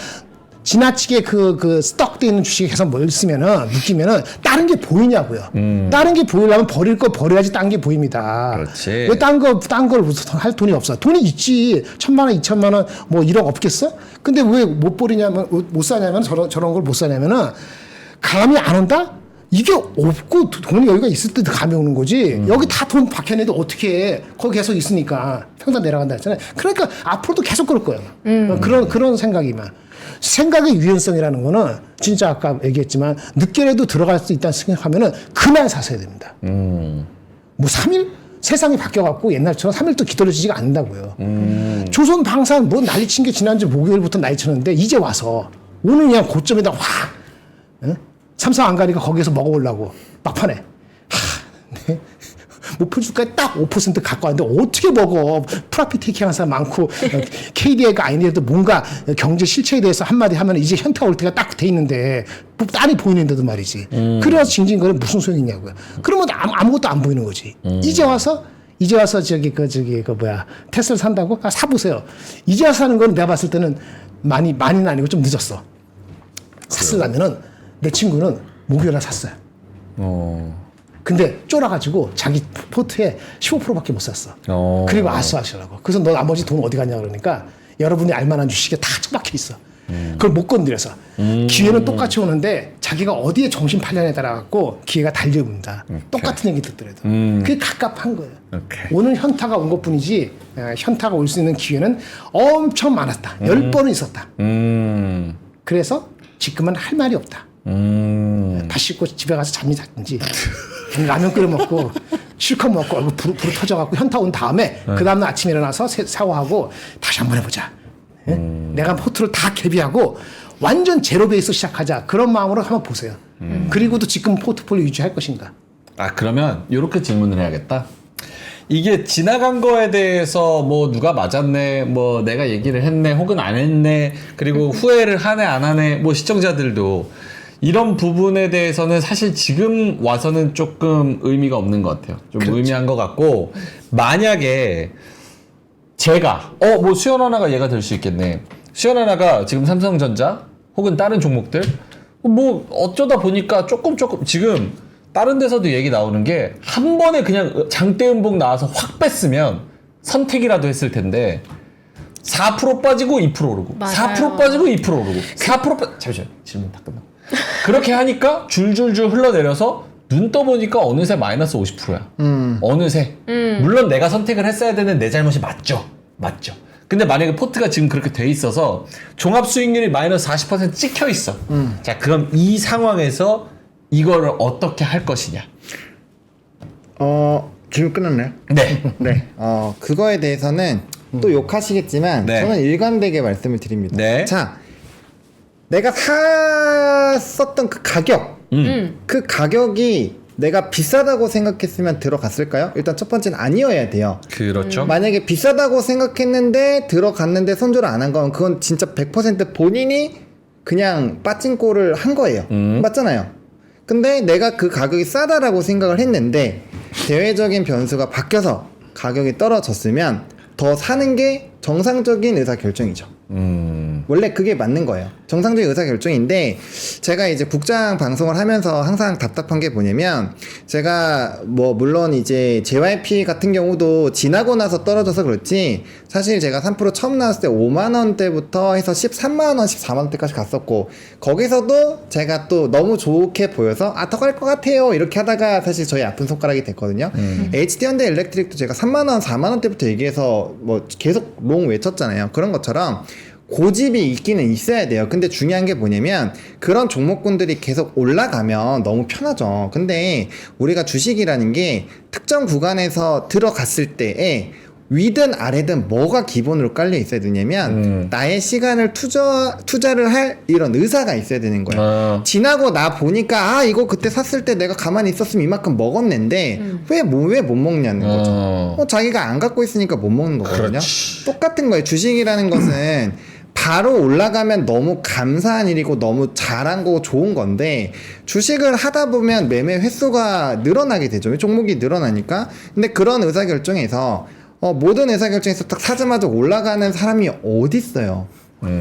D: 지나치게 그 스톡돼 있는 주식에 계속 느끼면은 다른 게 보이냐고요. 다른 게 보이려면 버릴 거 버려야지 딴 게 보입니다.
A: 그렇지.
D: 왜 딴 걸 할 돈이 없어? 돈이 있지. 1,000만 원, 2,000만 원, 뭐 1억 없겠어? 근데 왜 못 버리냐면 못 사냐면 저런 걸 못 사냐면은 감이 안 온다? 이게 없고 돈이 여기가 있을 때 감이 오는 거지. 여기 다 돈 박혀내도 어떻게 해. 거기 계속 있으니까 평단 내려간다 했잖아요. 그러니까 앞으로도 계속 그럴 거예요. 그런 생각이면. 생각의 유연성이라는 거는 진짜 아까 얘기했지만 늦게라도 들어갈 수 있다는 생각하면은 그날 사셔야 됩니다. 뭐 3일? 세상이 바뀌어갖고 옛날처럼 3일 또 기다려지지가 않는다고요. 조선 방산 뭐 난리친 게 지난주 목요일부터 난리쳤는데 이제 와서 오늘 그냥 고점에다 확 삼성 안가니까 거기에서 먹어보려고 막판에 목표 주가에 딱 5% 갖고 왔는데 어떻게 먹어. 프라핏 테이킹하는 사람 많고 KDA가 아니더라도 뭔가 경제 실체에 대해서 한마디 하면 이제 현타 올 때가 딱 돼 있는데 딴이 보이는데도 말이지. 그래서 징징거리면 무슨 소용이 있냐고요. 그러면 아무것도 안 보이는 거지. 이제 와서 테슬라 산다고? 사보세요. 이제 와서 사는 건 내가 봤을 때는 많이는 아니고 좀 늦었어. 샀으려면은 내 친구는 목요일에 샀어요. 근데 쫄아가지고 자기 포트에 15%밖에 못 샀어. 그리고 아수하시라고. 그래서 너 나머지 돈 어디 갔냐 그러니까 여러분이 알만한 주식에 다 처박혀 있어. 그걸 못 건드려서. 기회는 똑같이 오는데 자기가 어디에 정신 팔려에 따라 갖고 기회가 달려옵니다. 똑같은 얘기 듣더라도. 그게 갑갑한 거예요. 오늘 현타가 온 것뿐이지 현타가 올 수 있는 기회는 엄청 많았다. 10번은 있었다. 그래서 지금은 할 말이 없다. 밥 씻고 집에 가서 잠이 잤든지 라면 끓여 먹고 실컷 먹고 얼굴 불 터져갖고 현타 온 다음에 그 다음날 아침에 일어나서 샤워하고 다시 한번 해보자. 내가 포트를 다 개비하고 완전 제로 베이스 시작하자. 그런 마음으로 한번 보세요. 그리고도 지금 포트폴리오 유지할 것인가.
A: 그러면 이렇게 질문을 해야겠다. 이게 지나간 거에 대해서 뭐 누가 맞았네, 뭐 내가 얘기를 했네, 혹은 안 했네, 그리고 후회를 하네, 안 하네, 뭐 시청자들도 이런 부분에 대해서는 사실 지금 와서는 조금 의미가 없는 것 같아요. 좀
D: 그렇죠.
A: 무의미한 것 같고, 만약에 제가 뭐 수연 하나가 얘가 될 수 있겠네. 수연 하나가 지금 삼성전자 혹은 다른 종목들 뭐 어쩌다 보니까 조금 지금 다른 데서도 얘기 나오는 게 한 번에 그냥 장대음봉 나와서 확 뺐으면 선택이라도 했을 텐데 4% 빠지고 2% 오르고
B: 맞아요.
A: 4% 빠지고 2% 오르고 4% 잠시만요. 질문 다 끝나. 그렇게 하니까 줄줄줄 흘러내려서 눈 떠보니까 어느새 마이너스 50%야. 어느새. 물론 내가 선택을 했어야 되는 내 잘못이 맞죠. 근데 만약에 포트가 지금 그렇게 돼 있어서 종합 수익률이 마이너스 40% 찍혀 있어. 자, 그럼 이 상황에서 이거를 어떻게 할 것이냐?
C: 질문 끝났나요?
A: 네.
C: 네. 그거에 대해서는 또 욕하시겠지만
A: 네.
C: 저는 일관되게 말씀을 드립니다.
A: 네.
C: 자, 내가 샀었던 그 가격, 그 가격이 내가 비싸다고 생각했으면 들어갔을까요? 일단 첫 번째는 아니어야 돼요.
A: 그렇죠.
C: 만약에 비싸다고 생각했는데 들어갔는데 손절을 안 한 건 그건 진짜 100% 본인이 그냥 빠찡꼴을 한 거예요. 맞잖아요. 근데 내가 그 가격이 싸다라고 생각을 했는데 대외적인 변수가 바뀌어서 가격이 떨어졌으면 더 사는 게 정상적인 의사결정이죠. 원래 그게 맞는 거예요. 정상적인 의사결정인데 제가 이제 국장 방송을 하면서 항상 답답한 게 뭐냐면 제가 뭐 물론 이제 JYP 같은 경우도 지나고 나서 떨어져서 그렇지 사실 제가 3% 처음 나왔을 때 5만 원대부터 해서 13만 원, 14만 원대까지 갔었고 거기서도 제가 또 너무 좋게 보여서 더 갈 것 같아요 이렇게 하다가 사실 저희 아픈 손가락이 됐거든요. HD현대 일렉트릭도 제가 3만 원, 4만 원대부터 얘기해서 뭐 계속 롱 외쳤잖아요. 그런 것처럼 고집이 있기는 있어야 돼요. 근데 중요한 게 뭐냐면 그런 종목군들이 계속 올라가면 너무 편하죠. 근데 우리가 주식이라는 게 특정 구간에서 들어갔을 때에 위든 아래든 뭐가 기본으로 깔려 있어야 되냐면 나의 시간을 투자를 할 이런 의사가 있어야 되는 거예요. 지나고 나 보니까 이거 그때 샀을 때 내가 가만히 있었으면 이만큼 먹었는데 왜 못 먹냐는 거죠. 자기가 안 갖고 있으니까 못 먹는 거거든요.
A: 그렇지.
C: 똑같은 거예요. 주식이라는 것은 바로 올라가면 너무 감사한 일이고 너무 잘한 거고 좋은 건데 주식을 하다 보면 매매 횟수가 늘어나게 되죠. 종목이 늘어나니까. 근데 그런 의사결정에서 모든 의사결정에서 딱 사자마자 올라가는 사람이 어디 있어요.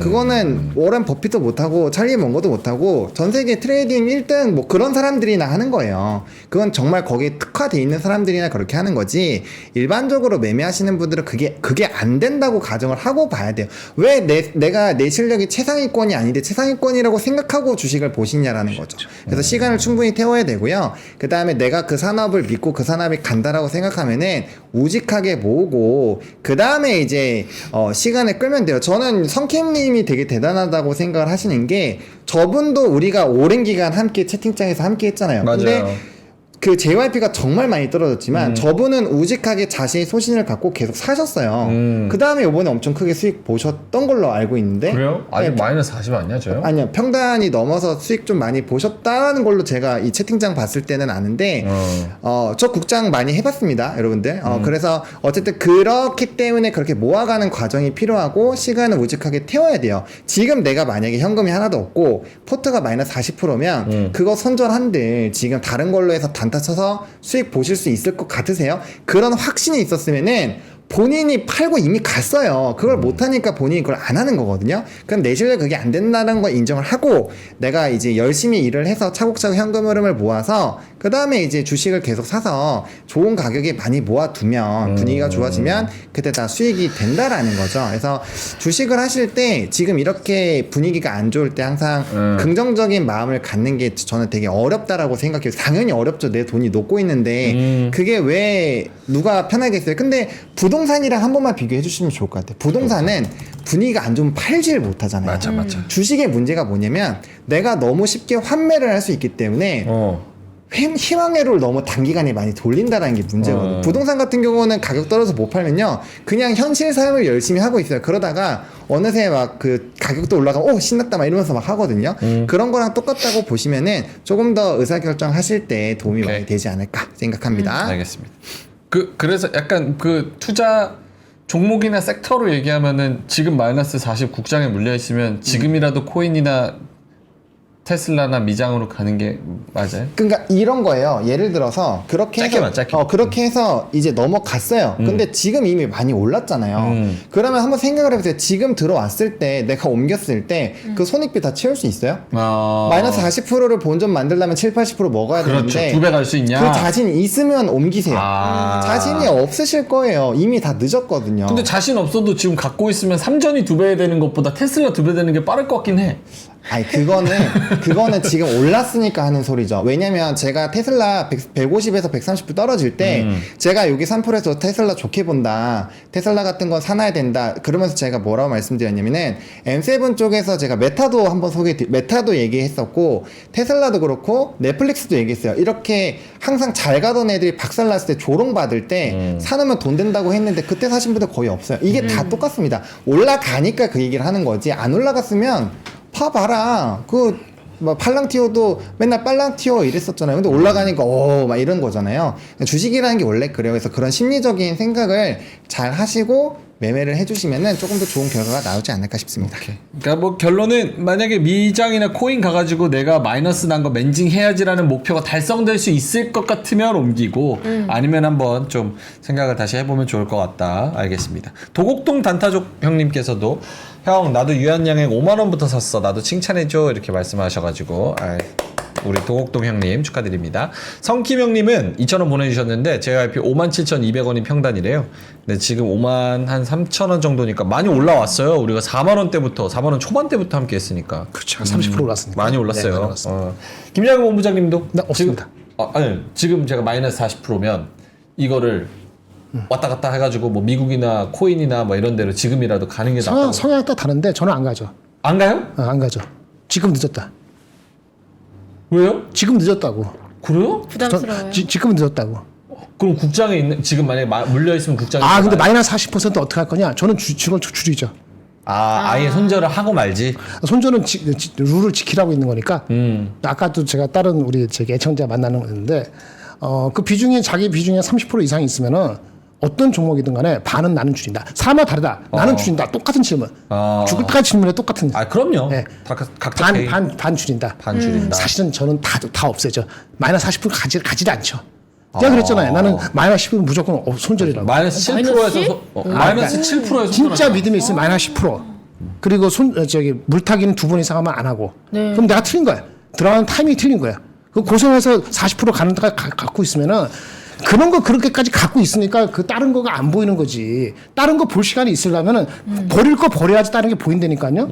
C: 그거는 워렌 버핏도 못하고 찰리 먼거도 못하고 전 세계 트레이딩 1등 뭐 그런 사람들이나 하는 거예요. 그건 정말 거기에 특화돼 있는 사람들이나 그렇게 하는 거지 일반적으로 매매하시는 분들은 그게 안 된다고 가정을 하고 봐야 돼요. 왜 내가 내 실력이 최상위권이 아닌데 최상위권이라고 생각하고 주식을 보시냐라는 거죠. 그래서 시간을 충분히 태워야 되고요. 그 다음에 내가 그 산업을 믿고 그 산업이 간다라고 생각하면은 우직하게 모으고 그 다음에 이제 시간을 끌면 돼요. 저는 성캠님이 되게 대단하다고 생각을 하시는 게 저분도 우리가 오랜 기간 함께 채팅창에서 함께 했잖아요.
A: 맞아요.
C: 근데 그 JYP가 정말 많이 떨어졌지만 저분은 우직하게 자신의 소신을 갖고 계속 사셨어요. 그 다음에 이번에 엄청 크게 수익 보셨던 걸로 알고 있는데
A: 그래요? 아직
C: 네,
A: 마이너스 40 아니야, 저요?
C: 아니요 평단이 넘어서 수익 좀 많이 보셨다는 걸로 제가 이 채팅창 봤을 때는 아는데 저 국장 많이 해봤습니다 여러분들. 그래서 어쨌든 그렇기 때문에 그렇게 모아가는 과정이 필요하고 시간을 우직하게 태워야 돼요. 지금 내가 만약에 현금이 하나도 없고 포트가 마이너스 40%면 그거 손절한들 지금 다른 걸로 해서 단타 쳐서 수익 보실 수 있을 것 같으세요? 그런 확신이 있었으면은 본인이 팔고 이미 갔어요. 그걸 못하니까 본인이 그걸 안 하는 거거든요. 그럼 내 실력 그게 안 된다는 거 인정을 하고 내가 이제 열심히 일을 해서 차곡차곡 현금 흐름을 모아서 그 다음에 이제 주식을 계속 사서 좋은 가격에 많이 모아두면 분위기가 좋아지면 그때 다 수익이 된다라는 거죠. 그래서 주식을 하실 때 지금 이렇게 분위기가 안 좋을 때 항상 긍정적인 마음을 갖는 게 저는 되게 어렵다라고 생각해요. 당연히 어렵죠. 내 돈이 녹고 있는데 그게 왜 누가 편하겠어요. 근데 부동산이랑 한 번만 비교해 주시면 좋을 것 같아요. 부동산은 분위기가 안 좋으면 팔지를 못하잖아요.
A: 맞아.
C: 주식의 문제가 뭐냐면 내가 너무 쉽게 환매를 할 수 있기 때문에 희망회로를 너무 단기간에 많이 돌린다는 게 문제거든요. 부동산 같은 경우는 가격 떨어져서 못 팔면요 그냥 현실 삶을 열심히 하고 있어요. 그러다가 어느새 막 그 가격도 올라가고 신났다 막 이러면서 막 하거든요. 그런 거랑 똑같다고 보시면은 조금 더 의사결정 하실 때 도움이 많이 되지 않을까 생각합니다.
A: 알겠습니다. 그래서 약간 그 투자 종목이나 섹터로 얘기하면은 지금 마이너스 40 국장에 물려 있으면 지금이라도 코인이나 테슬라나 미장으로 가는 게 맞아요?
C: 그러니까 이런 거예요. 예를 들어서 그렇게 해서
A: 짧게.
C: 그렇게 해서 이제 넘어갔어요. 근데 지금 이미 많이 올랐잖아요. 그러면 한번 생각을 해보세요. 지금 들어왔을 때 내가 옮겼을 때 그 손익비 다 채울 수 있어요? 마이너스 40%를 본전 만들려면 7, 80% 먹어야
A: 그렇죠.
C: 되는데
A: 2배 갈 수 있냐?
C: 그 자신 있으면 옮기세요. 자신이 없으실 거예요. 이미 다 늦었거든요.
A: 근데 자신 없어도 지금 갖고 있으면 삼전이 2배 되는 것보다 테슬라 2배 되는 게 빠를 것 같긴 해.
C: 아니 그거는 지금 올랐으니까 하는 소리죠. 왜냐면 제가 테슬라 150에서 130불 떨어질 때 제가 여기 3%에서 테슬라 좋게 본다. 테슬라 같은 건 사놔야 된다. 그러면서 제가 뭐라고 말씀드렸냐면은 M7 쪽에서 제가 메타도 한번 메타도 얘기했었고 테슬라도 그렇고 넷플릭스도 얘기했어요. 이렇게 항상 잘 가던 애들이 박살났을 때 조롱받을 때 사놓으면 돈 된다고 했는데 그때 사신 분들 거의 없어요. 이게 다 똑같습니다. 올라가니까 그 얘기를 하는 거지 안 올라갔으면 봐봐라. 뭐 팔랑티어도 맨날 빨랑티어 이랬었잖아요. 근데 올라가니까 막 이런 거잖아요. 주식이라는 게 원래 그래요. 그래서 그런 심리적인 생각을 잘 하시고 매매를 해주시면은 조금 더 좋은 결과가 나오지 않을까 싶습니다.
A: 그러니까 뭐 결론은 만약에 미장이나 코인 가가지고 내가 마이너스 난 거 멘징 해야지라는 목표가 달성될 수 있을 것 같으면 옮기고 아니면 한번 좀 생각을 다시 해보면 좋을 것 같다. 알겠습니다. 도곡동 단타족 형님께서도 형 나도 유한양액 5만 원부터 샀어. 나도 칭찬해줘 이렇게 말씀하셔가지고 우리 도곡동 형님 축하드립니다. 성킴 형님은 2,000원 보내주셨는데 JYP 57,200원이 평단이래요. 근데 지금 5만 한 3,000원 정도니까 많이 올라왔어요. 우리가 4만 원대부터 4만 원 초반대부터 함께 했으니까.
D: 그렇죠. 30% 올랐으니까.
A: 많이 올랐어요.
D: 네, 많이 올랐습니다.
A: 김양금 본부장님도
D: 네, 없습니다.
A: 아니 지금 제가 마이너스 40%면 이거를 왔다 갔다 해가지고 뭐 미국이나 코인이나 뭐 이런 데로 지금이라도 가는 게 낫다고.
D: 성향 따라 다른데 저는 안 가죠.
A: 안 가요?
D: 안 가죠. 지금 늦었다.
A: 왜요?
D: 지금 늦었다고.
A: 그래요?
B: 부담스러워요.
D: 지금 늦었다고.
A: 그럼 국장에 있는 지금 만약에 물려 있으면 국장에
D: 근데 마이너스 40% 어떻게 할 거냐? 저는 지금 줄이죠.
A: 아예 손절을 하고 말지.
D: 손절은 룰을 지키라고 있는 거니까. 아까도 제가 다른 우리 애청자 만나는 거였는데 그 비중이 자기 비중의 30% 이상 있으면은 어떤 종목이든 간에 반은 나는 줄인다. 사람마다 다르다. 나는 줄인다. 똑같은 질문. 죽을 때까지 질문에 똑같은.
A: 그럼요.
D: 네.
A: 각자
D: 반 줄인다.
A: 반 줄인다.
D: 사실은 저는 다 없애죠. 마이너스 40% 가지도 않죠. 제가 그랬잖아요. 나는 마이너스 10은 무조건 손절이라고.
A: 마이너스 7%에서 마이너스 7%에서
D: 진짜 믿음이 있으면 마이너스 10%. 그리고 물타기는 2번 이상 하면 안 하고.
B: 네.
D: 그럼 내가 틀린 거야. 들어가는 타이밍이 틀린 거야. 그 고생해서 40% 가는 데까지 갖고 있으면은 그런 거 그렇게까지 갖고 있으니까 그 다른 거가 안 보이는 거지. 다른 거 볼 시간이 있으려면은 버릴 거 버려야지 다른 게 보인다니까요.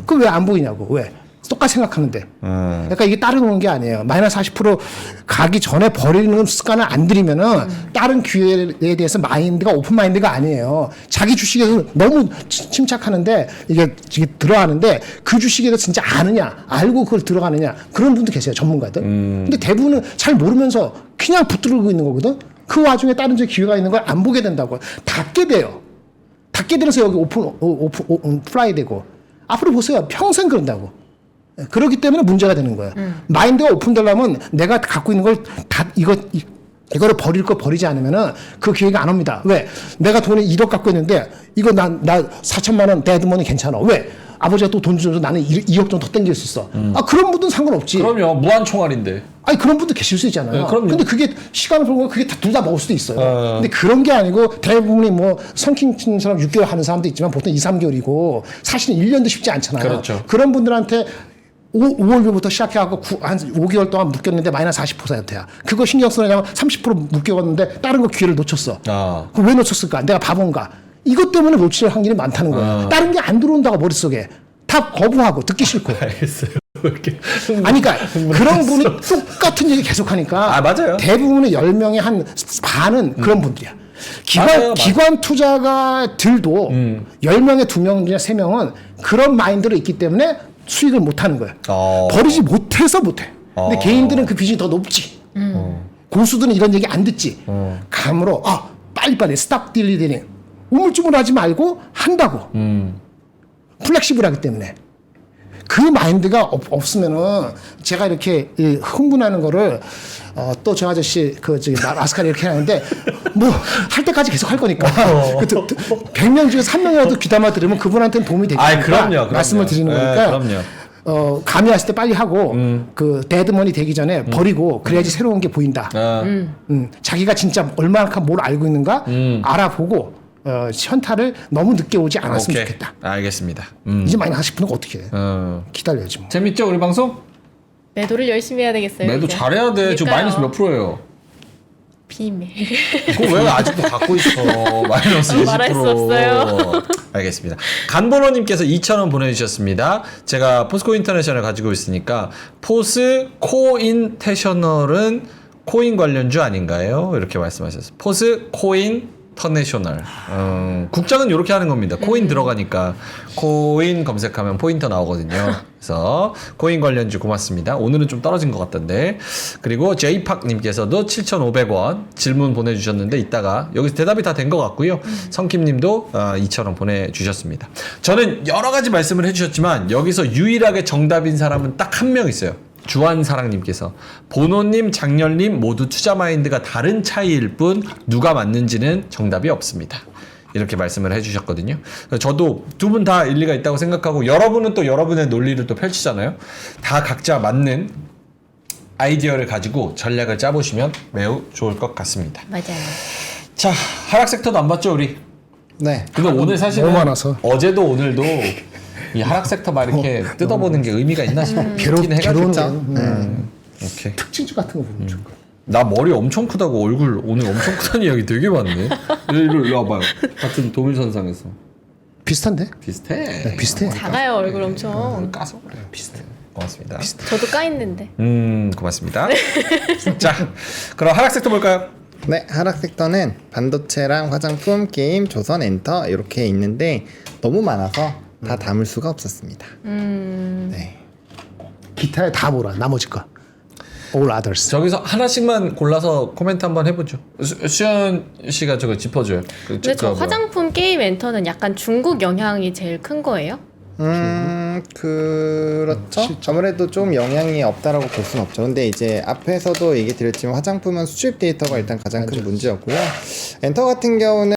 D: 그 왜 안 보이냐고. 왜? 똑같이 생각하는데. 그러니까 이게 따르는 게 아니에요. 마이너스 40% 가기 전에 버리는 습관을 안 들이면은 다른 기회에 대해서 마인드가 오픈 마인드가 아니에요. 자기 주식에서 너무 침착하는데 이게 들어가는데 그 주식에 대해서 진짜 아느냐, 알고 그걸 들어가느냐 그런 분도 계세요. 전문가들. 근데 대부분은 잘 모르면서 그냥 붙들고 있는 거거든. 그 와중에 다른 기회가 있는 걸 안 보게 된다고. 닫게 돼요. 닫게 되면서 여기 오픈 플라이 되고 앞으로 보세요. 평생 그런다고. 그렇기 때문에 문제가 되는 거예요. 마인드가 오픈되려면 내가 갖고 있는 걸 다 이거를 버릴 거 버리지 않으면은 그 기회가 안 옵니다. 왜? 내가 돈을 1억 갖고 있는데 이거 나 4천만 원 데드머니 괜찮아. 왜? 아버지가 또 돈 줘서 나는 2억 정도 더 땡길 수 있어. 그런 분들은 상관없지.
A: 그럼요. 무한 총알인데.
D: 그런 분들 계실 수 있잖아요.
A: 네, 그럼요.
D: 근데 그게 시간을 벌고 그게 둘 다 먹을 수도 있어요. 근데 그런 게 아니고 대부분이 뭐 성킹처럼 6개월 하는 사람도 있지만 보통 2, 3개월이고 사실은 1년도 쉽지 않잖아요.
A: 그렇죠.
D: 그런 분들한테 5월부터 시작해갖고 한 5개월 동안 묶였는데 마이너스 40%야. 그거 신경 쓰느냐면 30% 묶여갔는데 다른 거 기회를 놓쳤어. 그거 왜 놓쳤을까? 내가 바본가? 이것 때문에 놓칠 확률이 많다는 거예요. 다른 게 안 들어온다고 머릿속에. 다 거부하고 듣기 싫고.
A: 알겠어요. 이렇게.
D: 그러니까 그런 분이 똑같은 얘기 계속하니까
A: 맞아요.
D: 대부분의 10명의 한 반은 그런 분들이야.
A: 맞아요.
D: 기관 투자가들도 10명의 2명 중에 3명은 그런 마인드로 있기 때문에 수익을 못 하는 거야. 버리지 못해서 못해. 근데 개인들은 그 비중이 더 높지. 고수들은 이런 얘기 안 듣지. 감으로 빨리빨리 스탑 딜리드닝 우물쭈물하지 말고 한다고. 플렉시블하기 때문에. 그 마인드가 없으면은 제가 이렇게 흥분하는 거를 또 저 아저씨 마스카리 이렇게 하는데 뭐 할 때까지 계속 할 거니까 100명 중에 3명이라도 귀담아 들으면 그분한테는 도움이 되니까
A: 그럼요.
D: 말씀을 드리는 거니까
A: 그럼요.
D: 감이 왔을 때 빨리 하고 그 데드머니 되기 전에 버리고 그래야지 새로운 게 보인다. 자기가 진짜 얼마만큼 뭘 알고 있는가 알아보고 현타를 너무 늦게 오지 않았으면 좋겠다.
A: 알겠습니다.
D: 이제 마이너스 40%는 어떻게 해? 기다려야지 뭐.
A: 재밌죠 우리 방송?
B: 매도를 열심히 해야 되겠어요.
A: 매도
B: 이제.
A: 잘해야 돼. 지금
B: 그러니까요.
A: 마이너스 몇 프로예요?
B: 비밀.
A: 그거 왜 아직도 갖고 있어? 마이너스 20%.
B: 말할 수 없어요.
A: 알겠습니다. 간보로님께서 2,000원 보내주셨습니다. 제가 포스코 인터내셔널 가지고 있으니까 포스 코인테셔널은 코인 관련주 아닌가요? 이렇게 말씀하셨어요. 포스 코인 인터내셔널. 국장은 이렇게 하는 겁니다. 코인 들어가니까 코인 검색하면 포인터 나오거든요. 그래서 코인 관련주 고맙습니다. 오늘은 좀 떨어진 것 같던데. 그리고 제이팍님께서도 7,500원 질문 보내주셨는데 이따가 여기서 대답이 다 된 것 같고요. 성킴님도 2,000원 보내주셨습니다. 저는 여러 가지 말씀을 해주셨지만 여기서 유일하게 정답인 사람은 딱 한 명 있어요. 주한사랑님께서 보노님, 장렬님 모두 투자 마인드가 다른 차이일 뿐 누가 맞는지는 정답이 없습니다. 이렇게 말씀을 해주셨거든요. 저도 두 분 다 일리가 있다고 생각하고 여러분은 또 여러분의 논리를 또 펼치잖아요. 다 각자 맞는 아이디어를 가지고 전략을 짜보시면 매우 좋을 것 같습니다.
B: 맞아요.
A: 자, 하락 섹터도 안 봤죠 우리?
C: 네.
A: 근데 오늘 사실은
D: 너무 많아서.
A: 어제도 오늘도 이 하락 섹터 막 이렇게 뜯어보는 게 의미가 있나 싶긴 해가지고. 오케이.
D: 특징주 같은 거 보면 좋을 것 같아요.
A: 나 머리 엄청 크다고 얼굴 오늘 엄청 크다는 이야기 되게 많네. 일로 와봐요. 같은 동일선상에서
D: 비슷한데?
A: 비슷해.
D: 네, 비슷해.
B: 작아요 얼굴 엄청.
A: 까서 그래. 비슷해. 고맙습니다.
B: 저도 까 있는데.
A: 고맙습니다. 자, 그럼 하락 섹터 볼까요?
C: 네, 하락 섹터는 반도체랑 화장품, 게임, 조선, 엔터 이렇게 있는데 너무 많아서 다 담을 수가 없었습니다. 네.
D: 기타에 다 몰아. 나머지 거. All others.
A: 저기서 하나씩만 골라서 코멘트 한번 해보죠. 수현 씨가 저거 짚어줘요.
B: 근데 저 화장품, 게임, 엔터는 약간 중국 영향이 제일 큰 거예요?
C: 그렇죠. 아무래도 좀 영향이 없다라고 볼 수는 없죠. 근데 이제 앞에서도 얘기 드렸지만 화장품은 수출 데이터가 일단 가장 큰 문제였고요. 엔터 같은 경우는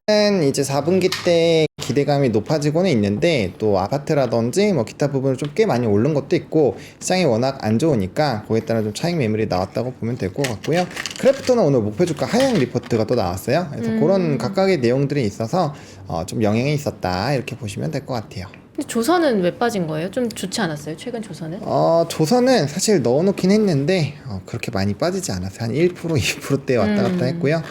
C: 이제 4분기 때 기대감이 높아지고는 있는데 또 아파트라든지 뭐 기타 부분을 좀 꽤 많이 오른 것도 있고 시장이 워낙 안 좋으니까 거기에 따라 좀 차익 매물이 나왔다고 보면 될 것 같고요. 크래프톤은 오늘 목표주가 하향 리포트가 또 나왔어요. 그래서 그런 각각의 내용들이 있어서 좀 영향이 있었다 이렇게 보시면 될 것 같아요.
B: 근데 조선은 왜 빠진 거예요? 좀 좋지 않았어요? 최근 조선은?
C: 조선은 사실 넣어놓긴 했는데 그렇게 많이 빠지지 않았어요. 한 1%, 2%대 왔다 갔다 했고요.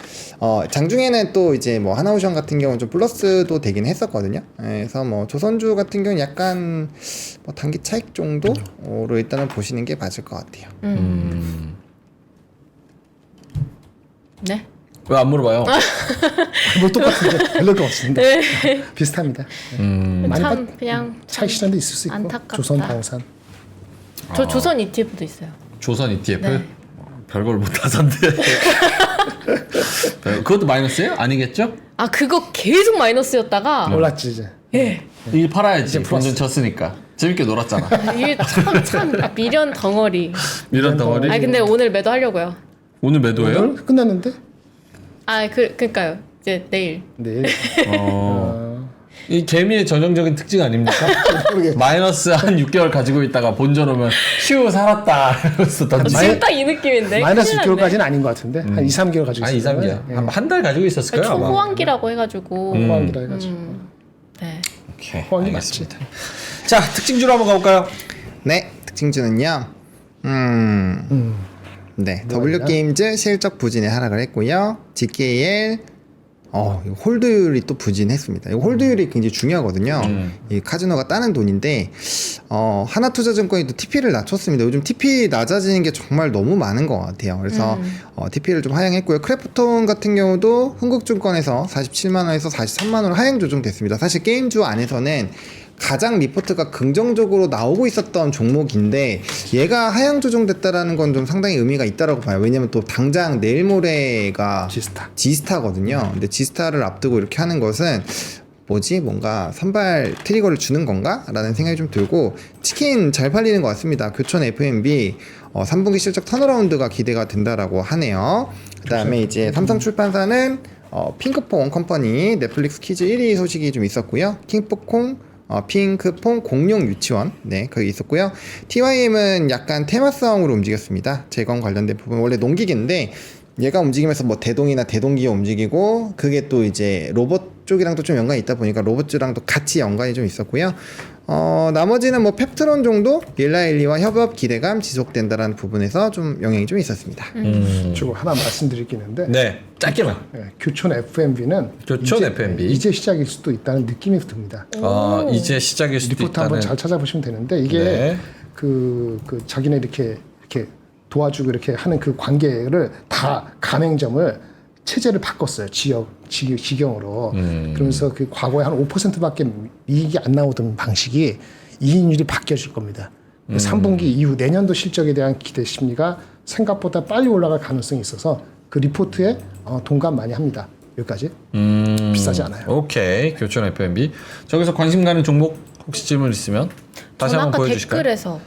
C: 장중에는 또 이제 뭐 하나오션 같은 경우는 좀 플러스도 되긴 했었거든요. 그래서 뭐 조선주 같은 경우는 약간 뭐 단기 차익 정도로 일단은 보시는 게 맞을 것 같아요.
B: 네.
A: 왜 안 물어봐요?
D: 뭐 똑같은데 별로 거 없습니다. 비슷합니다. 많이
B: 참 그냥
D: 차익 시장도 있을 수 있고
B: 안타깝다.
D: 조선 방산.
B: 저 조선 ETF도 있어요.
A: 조선 ETF?
B: 네.
A: 별걸 못 하던데. 그것도 마이너스예요? 아니겠죠?
B: 아 그거 계속 마이너스였다가
D: 올랐지 이제.
B: 예.
A: 일 팔아야지. 본전 쳤으니까. 재밌게 놀았잖아.
B: 이게 참 미련 덩어리.
A: 이런 덩어리.
B: 아 근데 오늘 매도 하려고요.
A: 오늘 매도예요?
D: 오늘 끝났는데
B: 아 그러니까요. 이제 내일.
D: 내일.
A: 이 개미의 전형적인 특징 아닙니까? 마이너스 한 6개월 가지고 있다가 본전 오면 휴 살았다 이러면서 던지.
B: 지금 딱 이 느낌인데.
D: 마이너스
B: 큰일 났네.
D: 6개월까지는 아닌 것 같은데 한 2, 3개월 가지고
A: 아니 2,
D: 있어요.
A: 3개월. 한 달 가지고 있었을 거예요. 아마.
B: 초호황기라고 해가지고.
D: 호황기라 해가지고.
B: 네.
A: 오케이.
D: 호황기
A: 알겠습니다. 자, 특징주로 한번 가볼까요?
C: 네, 특징주는요. 네, W게임즈 실적 부진에 하락을 했고요. GKL 이거 홀드율이 또 부진했습니다. 이 홀드율이 굉장히 중요하거든요. 이 카지노가 따는 돈인데 하나투자증권이 또 TP를 낮췄습니다. 요즘 TP 낮아지는 게 정말 너무 많은 것 같아요. 그래서 TP를 좀 하향했고요. 크래프톤 같은 경우도 흥국증권에서 47만 원에서 43만 원으로 하향 조정됐습니다. 사실 게임주 안에서는 가장 리포트가 긍정적으로 나오고 있었던 종목인데 얘가 하향 조정됐다라는 건 좀 상당히 의미가 있다라고 봐요. 왜냐면 또 당장 내일 모레가 지스타거든요. 근데 지스타를 앞두고 이렇게 하는 것은 뭔가 선발 트리거를 주는 건가? 라는 생각이 좀 들고 치킨 잘 팔리는 것 같습니다. 교촌 F&B 3분기 실적 턴어라운드가 기대가 된다라고 하네요. 그 다음에 이제 삼성출판사는 핑크퐁 컴퍼니 넷플릭스 퀴즈 1위 소식이 좀 있었고요. 핑크퐁 공룡 유치원 거기 있었고요. TYM은 약간 테마성으로 움직였습니다. 재건 관련된 부분 원래 농기계인데 얘가 움직이면서 뭐 대동이나 대동기가 움직이고 그게 또 이제 로봇 쪽이랑도 좀 연관이 있다 보니까 로봇주랑도 같이 연관이 좀 있었고요. 나머지는 뭐 펩트론 정도 릴라일리와 협업 기대감 지속된다라는 부분에서 좀 영향이 좀 있었습니다.
D: 저 하나 말씀드릴 게 있는데
A: 네, 짧게만.
D: 교촌 FMB는
A: 교촌 FMB.
D: 이제 시작일 수도 있다는 느낌이 듭니다.
A: 이제 시작일 수도
D: 리포트
A: 있다는.
D: 한번 잘 찾아보시면 되는데 이게
A: 네.
D: 그 자기네 이렇게 도와주고 이렇게 하는 그 관계를 다 가맹점을 체제를 바꿨어요. 지경으로. 그러면서 그 과거에 한 5%밖에 이익이 안 나오던 방식이 이익률이 바뀌어질 겁니다. 3분기 이후 내년도 실적에 대한 기대 심리가 생각보다 빨리 올라갈 가능성이 있어서 그 리포트에 동감 많이 합니다. 여기까지. 비싸지 않아요.
A: 오케이. 교촌 FMB. 저기서 관심 가는 종목 혹시 질문 있으면 다시
B: 저는
A: 한번
B: 아까
A: 보여주실까요?
B: 댓글에서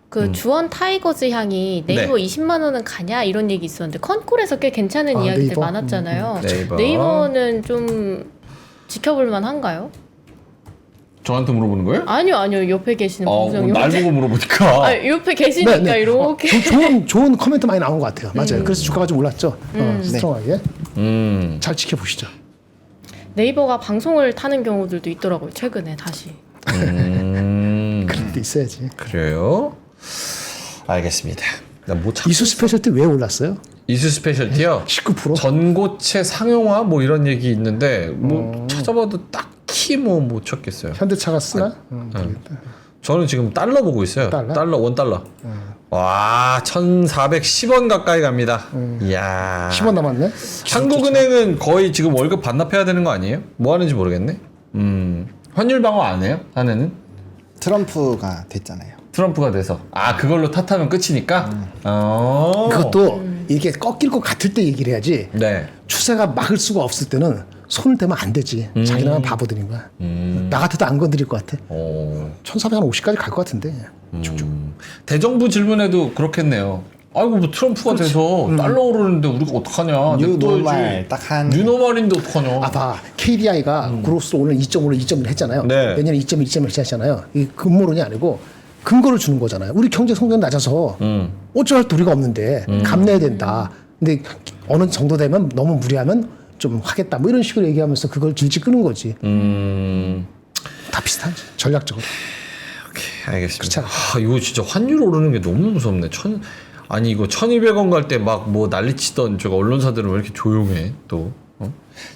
B: 그 주원 타이거즈 향이 네이버
A: 네.
B: 20만 원은 가냐 이런 얘기 있었는데 컨콜에서 꽤 괜찮은
D: 아,
B: 이야기들
D: 네이버?
B: 많았잖아요.
A: 네이버.
B: 네이버는 좀 지켜볼 만한가요?
A: 저한테 물어보는 거예요?
B: 아니요 옆에 계시는
A: 날
B: 방송님한테.
A: 보고 물어보니까.
B: 아 옆에 계시니까 이렇게.
D: 좋은 코멘트 많이 나온 것 같아요. 맞아요. 그래서 주가가 좀 올랐죠. 스트롱하게. 잘 지켜보시죠.
B: 네이버가 방송을 타는 경우들도 있더라고요. 최근에 다시.
D: 그럴 때 있어야지.
A: 그래요? 알겠습니다. 나뭐
D: 이수 스페셜티 왜 올랐어요?
A: 이수 스페셜티요?
D: 19%?
A: 전고체 상용화 뭐 이런 얘기 있는데 뭐 찾아봐도 딱히 뭐 못 찾겠어요.
D: 현대차가 쓰나? 모르겠다.
A: 저는 지금 달러 보고 있어요.
D: 달러?
A: 원 달러. 와, 1,410원 가까이 갑니다. 이야.
D: 10원 남았네.
A: 한국은행은 거의 지금 월급 반납해야 되는 거 아니에요? 뭐 하는지 모르겠네. 환율 방어 안 해요? 한해는?
C: 트럼프가 됐잖아요.
A: 트럼프가 돼서. 그걸로 탓하면 끝이니까?
D: 그것도 이게 꺾일 것 같을 때 얘기를 해야지.
A: 네.
D: 추세가 막을 수가 없을 때는 손을 대면 안 되지. 자기네만 바보들인 거야. 나 같아도 안 건드릴 것 같아. 1450까지 갈 것 같은데.
A: 대정부 질문에도 그렇겠네요. 아이고 뭐 트럼프가 돼서 달러 오르는데 우리가 어떡하냐.
C: 뉴노멀 딱 한.
A: 뉴노멀인데 어떡하냐.
D: 봐. KDI가 그로스로 오늘 2.5로 2.1 했잖아요.
A: 네.
D: 내년에 2.1, 2.1 했잖아요. 이 근모론이 아니고 근거를 주는 거잖아요. 우리 경제 성장 낮아서 어쩔 도리가 없는데 감내해야 된다. 근데 어느 정도 되면 너무 무리하면 좀 하겠다. 뭐 이런 식으로 얘기하면서 그걸 질질 끄는 거지. 다 비슷하지. 전략적으로.
A: 오케이, 알겠습니다.
D: 그렇잖아.
A: 이거 진짜 환율 오르는 게 너무 무섭네. 아니 이거 1,200원 갈 때 막 뭐 난리치던 저 언론사들은 왜 이렇게 조용해 또?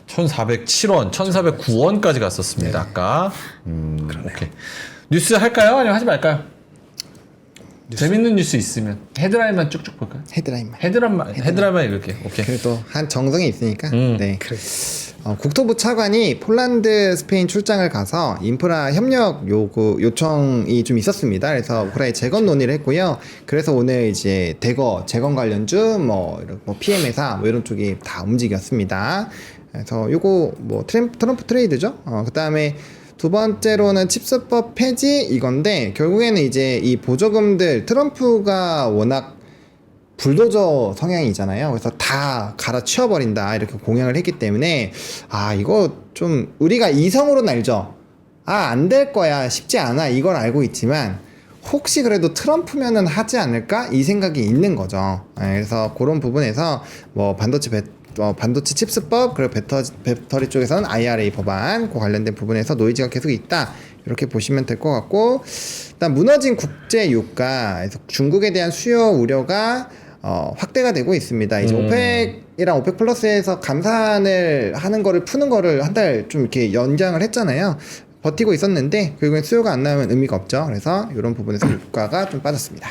A: 1,407원, 1,409원까지 갔었습니다. 아까. 오케이. 뉴스 할까요? 아니면 하지 말까요? 재밌는 뉴스 있으면 헤드라인만 쭉쭉 볼까요? 헤드라인만 읽을게요. 오케이.
C: 그래도 한 정성이 있으니까. 네.
D: 그래.
C: 국토부 차관이 폴란드, 스페인 출장을 가서 인프라 협력 요청이 좀 있었습니다. 그래서 우크라이나 재건 논의를 했고요. 그래서 오늘 이제 대거 재건 관련주 뭐 PM회사 뭐 이런 쪽이 다 움직였습니다. 그래서 요거 뭐 트럼프 트레이드죠. 그다음에 두 번째로는 칩스법 폐지 이건데 결국에는 이제 이 보조금들 트럼프가 워낙 불도저 성향이잖아요. 그래서 다 갈아치워버린다 이렇게 공약을 했기 때문에 이거 좀 우리가 이성으로는 알죠. 안 될 거야 쉽지 않아 이건 알고 있지만 혹시 그래도 트럼프면은 하지 않을까 이 생각이 있는 거죠. 그래서 그런 부분에서 뭐 반도체 칩스법 그리고 배터리 쪽에서는 IRA 법안 그 관련된 부분에서 노이즈가 계속 있다 이렇게 보시면 될 것 같고 일단 무너진 국제 유가에서 중국에 대한 수요 우려가 확대가 되고 있습니다. 이제 오펙이랑 오펙 플러스에서 감산을 하는 거를 푸는 거를 한 달 좀 이렇게 연장을 했잖아요. 버티고 있었는데 결국엔 수요가 안 나오면 의미가 없죠. 그래서 이런 부분에서 유가가 좀 빠졌습니다.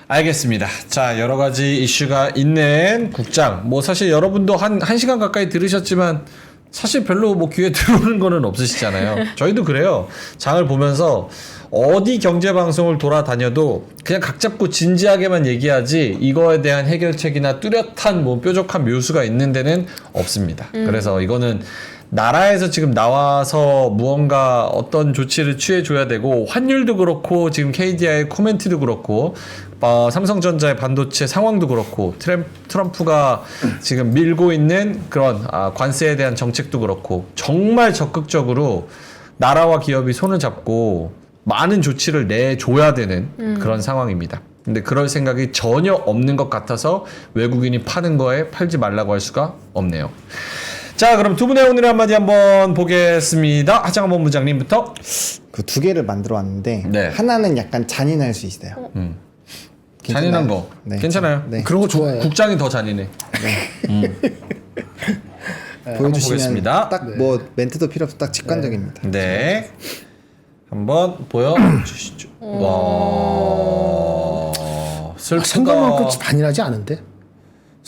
A: 알겠습니다. 자, 여러 가지 이슈가 있는 국장. 뭐 사실 여러분도 한 시간 가까이 들으셨지만 사실 별로 뭐 귀에 들어오는 거는 없으시잖아요. 저희도 그래요. 장을 보면서 어디 경제방송을 돌아다녀도 그냥 각 잡고 진지하게만 얘기하지 이거에 대한 해결책이나 뚜렷한 뭐 뾰족한 묘수가 있는 데는 없습니다. 그래서 이거는 나라에서 지금 나와서 무언가 어떤 조치를 취해줘야 되고 환율도 그렇고 지금 KDI의 코멘트도 그렇고 삼성전자의 반도체 상황도 그렇고 트럼프가 지금 밀고 있는 그런 관세에 대한 정책도 그렇고 정말 적극적으로 나라와 기업이 손을 잡고 많은 조치를 내줘야 되는 그런 상황입니다. 근데 그럴 생각이 전혀 없는 것 같아서 외국인이 파는 거에 팔지 말라고 할 수가 없네요. 자, 그럼 두 분의 오늘의 한마디 한번 보겠습니다. 하창원 본부장님부터.
C: 그 두 개를 만들어 왔는데
A: 네.
C: 하나는 약간 잔인할 수 있어요.
A: 잔인한 거.
C: 네.
A: 괜찮아요.
C: 네.
D: 그런 거 좋아해요.
A: 국장이 더 잔인해. 한번
C: 보여주시면
A: 보겠습니다.
C: 딱 뭐 멘트도 필요 없어 딱 직관적입니다.
A: 네. 한번 보여주시죠. 와. 슬프다.
D: 생각만큼 잔인하지 않은데?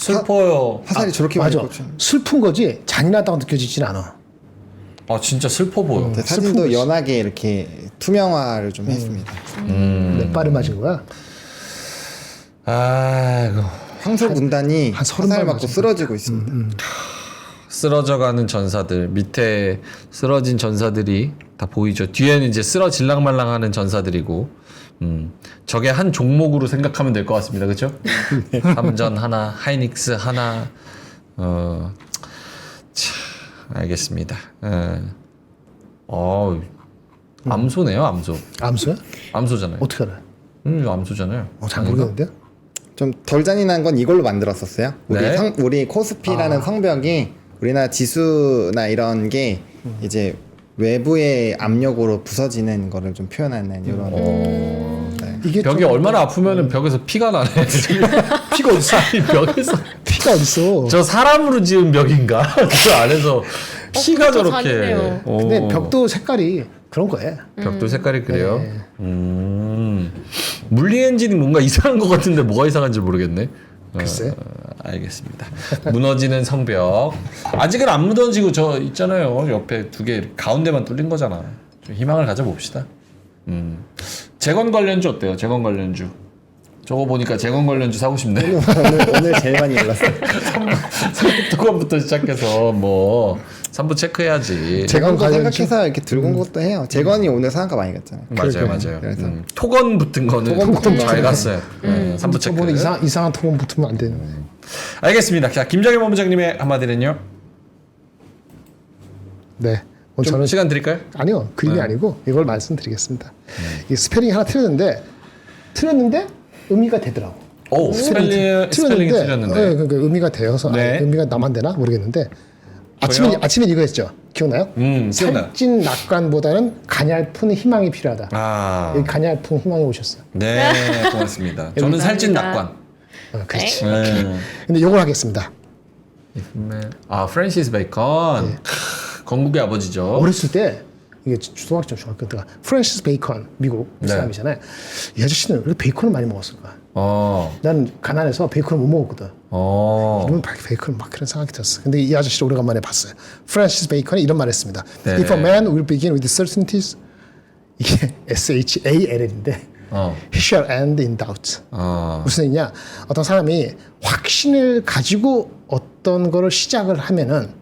A: 슬퍼요.
C: 화살이 저렇게 많이
D: 맞아.
C: 꽂혀.
D: 슬픈 거지 잔인하다고 느껴지진 않아.
A: 아 진짜 슬퍼 보여.
C: 네, 사진도 연하게 이렇게 투명화를 좀 했습니다.
D: 몇 발을 맞은 거야?
A: 아이고.
C: 황소 군단이
D: 한 30
C: 화살
D: 발
C: 맞고
D: 맞은
C: 쓰러지고 있습니다.
A: 쓰러져가는 전사들 밑에 쓰러진 전사들이 다 보이죠. 뒤에는 이제 쓰러질랑말랑하는 전사들이고, 저게 한 종목으로 생각하면 될 것 같습니다. 그렇죠? 삼전 하나, 하이닉스 하나, 알겠습니다. 암소네요, 암소.
D: 암수야?
A: 암소잖아요.
D: 어떻게 알아?
A: 암소잖아요.
D: 잘 모르겠는데.
C: 좀 덜 잔인한 건 이걸로 만들었었어요.
A: 네.
C: 우리 코스피라는 성벽이 우리나라 지수나 이런 게 이제 외부의 압력으로 부서지는 거를 좀 표현하는 이런. 네.
D: 이게
A: 벽이
D: 좀-
A: 얼마나 아프면은 벽에서 피가 나네.
D: 피가 어딨어?
A: 아니, 벽에서
D: 피가 어딨어?
A: 저 사람으로 지은 벽인가? 그 안에서 피가
B: 그것도
A: 저렇게.
B: 잔인해요.
D: 근데 벽도 색깔이 그런 거예요.
A: 벽도 색깔이 그래요.
D: 네.
A: 물리 엔진이 뭔가 이상한 것 같은데 뭐가 이상한지 모르겠네.
D: 글쎄.
A: 알겠습니다. 무너지는 성벽. 아직은 안 무너지고 저 있잖아요. 옆에 두 개 가운데만 뚫린 거잖아. 좀 희망을 가져봅시다. 재건 관련주 어때요? 재건 관련주. 저거 보니까 재건 관련주 사고 싶네.
C: 오늘 제일 많이 올랐어요.
A: 3부부터 시작해서 뭐 3부 체크해야지.
C: 재건도
D: 관련주?
C: 생각해서 이렇게 들고 온 것도 해요. 재건이 오늘 상한가 많이 갔잖아요.
A: 맞아요, 맞아요.
C: 그래서.
A: 토건 붙은 거는
C: 토건 붙은
A: 잘
C: 거.
A: 갔어요. 3부 체크.
D: 저번에 이상한 토건 붙으면 안 되는데.
A: 알겠습니다. 자, 김정일 본부장님의 한마디는요?
D: 네. 오늘
A: 좀
D: 저는
A: 시간 드릴까요?
D: 아니요 그림이
A: 네.
D: 아니고 이걸 말씀드리겠습니다. 이 스페링이 하나 틀렸는데 의미가 되더라고.
A: 오, 스펠링이 틀렸는데.
D: 네, 그러니까 의미가 되어서
A: 네.
D: 의미가 나만 되나 모르겠는데
A: 저요?
D: 아침에 이거 했죠. 기억나요?
A: 기억나요.
D: 살찐 낙관보다는 가냘픈 희망이 필요하다.
A: 아,
D: 여기 가냘픈 희망이 오셨어요.
A: 네, 고맙습니다. 저는 살찐 낙관.
D: 그렇지.
A: 네.
D: 근데 이걸 하겠습니다.
A: 아, 프랜시스 베이컨. 건국의 아버지죠.
D: 어렸을 때 이게 초등학교 중학교 때가 프랜시스 베이컨 미국
A: 네.
D: 사람이잖아요. 이 아저씨는 왜 베이컨을 많이 먹었을까? 나는 가난해서 베이컨을 못 먹었거든. 이러면 베이컨 막 그런 생각이 들었어. 근데 이 아저씨를 오래간만에 봤어요. 프랜시스 베이컨이 이런 말을 했습니다.
A: 네.
D: If a man will begin with certainties, 이게 SHALL인데 he shall end in doubt. 무슨 얘기냐? 어떤 사람이 확신을 가지고 어떤 거를 시작을 하면은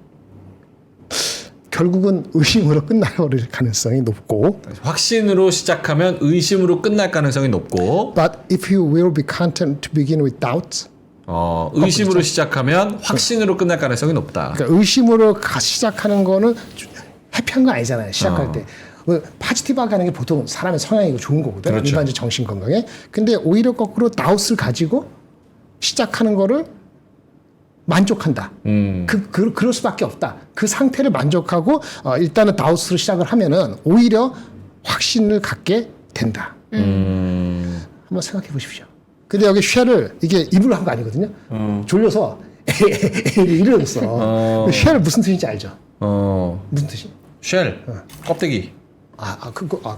D: 결국은 의심으로 끝나버릴 가능성이 높고
A: 확신으로 시작하면 의심으로 끝날 가능성이 높고,
D: But if you will be content to begin with doubt
A: 의심으로 시작하면 확신으로 끝날 가능성이 높다.
D: 그러니까 의심으로 시작하는 거는 해피한 거 아니잖아요. 시작할 때. 파지티브하게 하는 게 보통 사람의 성향이고 좋은 거거든.
A: 그렇죠.
D: 일반적 정신 건강에. 근데 오히려 거꾸로 다웃을 가지고 시작하는 거를 만족한다. 그럴 수밖에 없다. 그 상태를 만족하고 일단은 다웃으로 시작을 하면은 오히려 확신을 갖게 된다. 한번 생각해 보십시오. 근데 여기 쉘을 이게 입으로 한 거 아니거든요. 졸려서 이러였어. 쉘 무슨 뜻인지 알죠? 무슨 뜻이?
A: 쉘, 껍데기.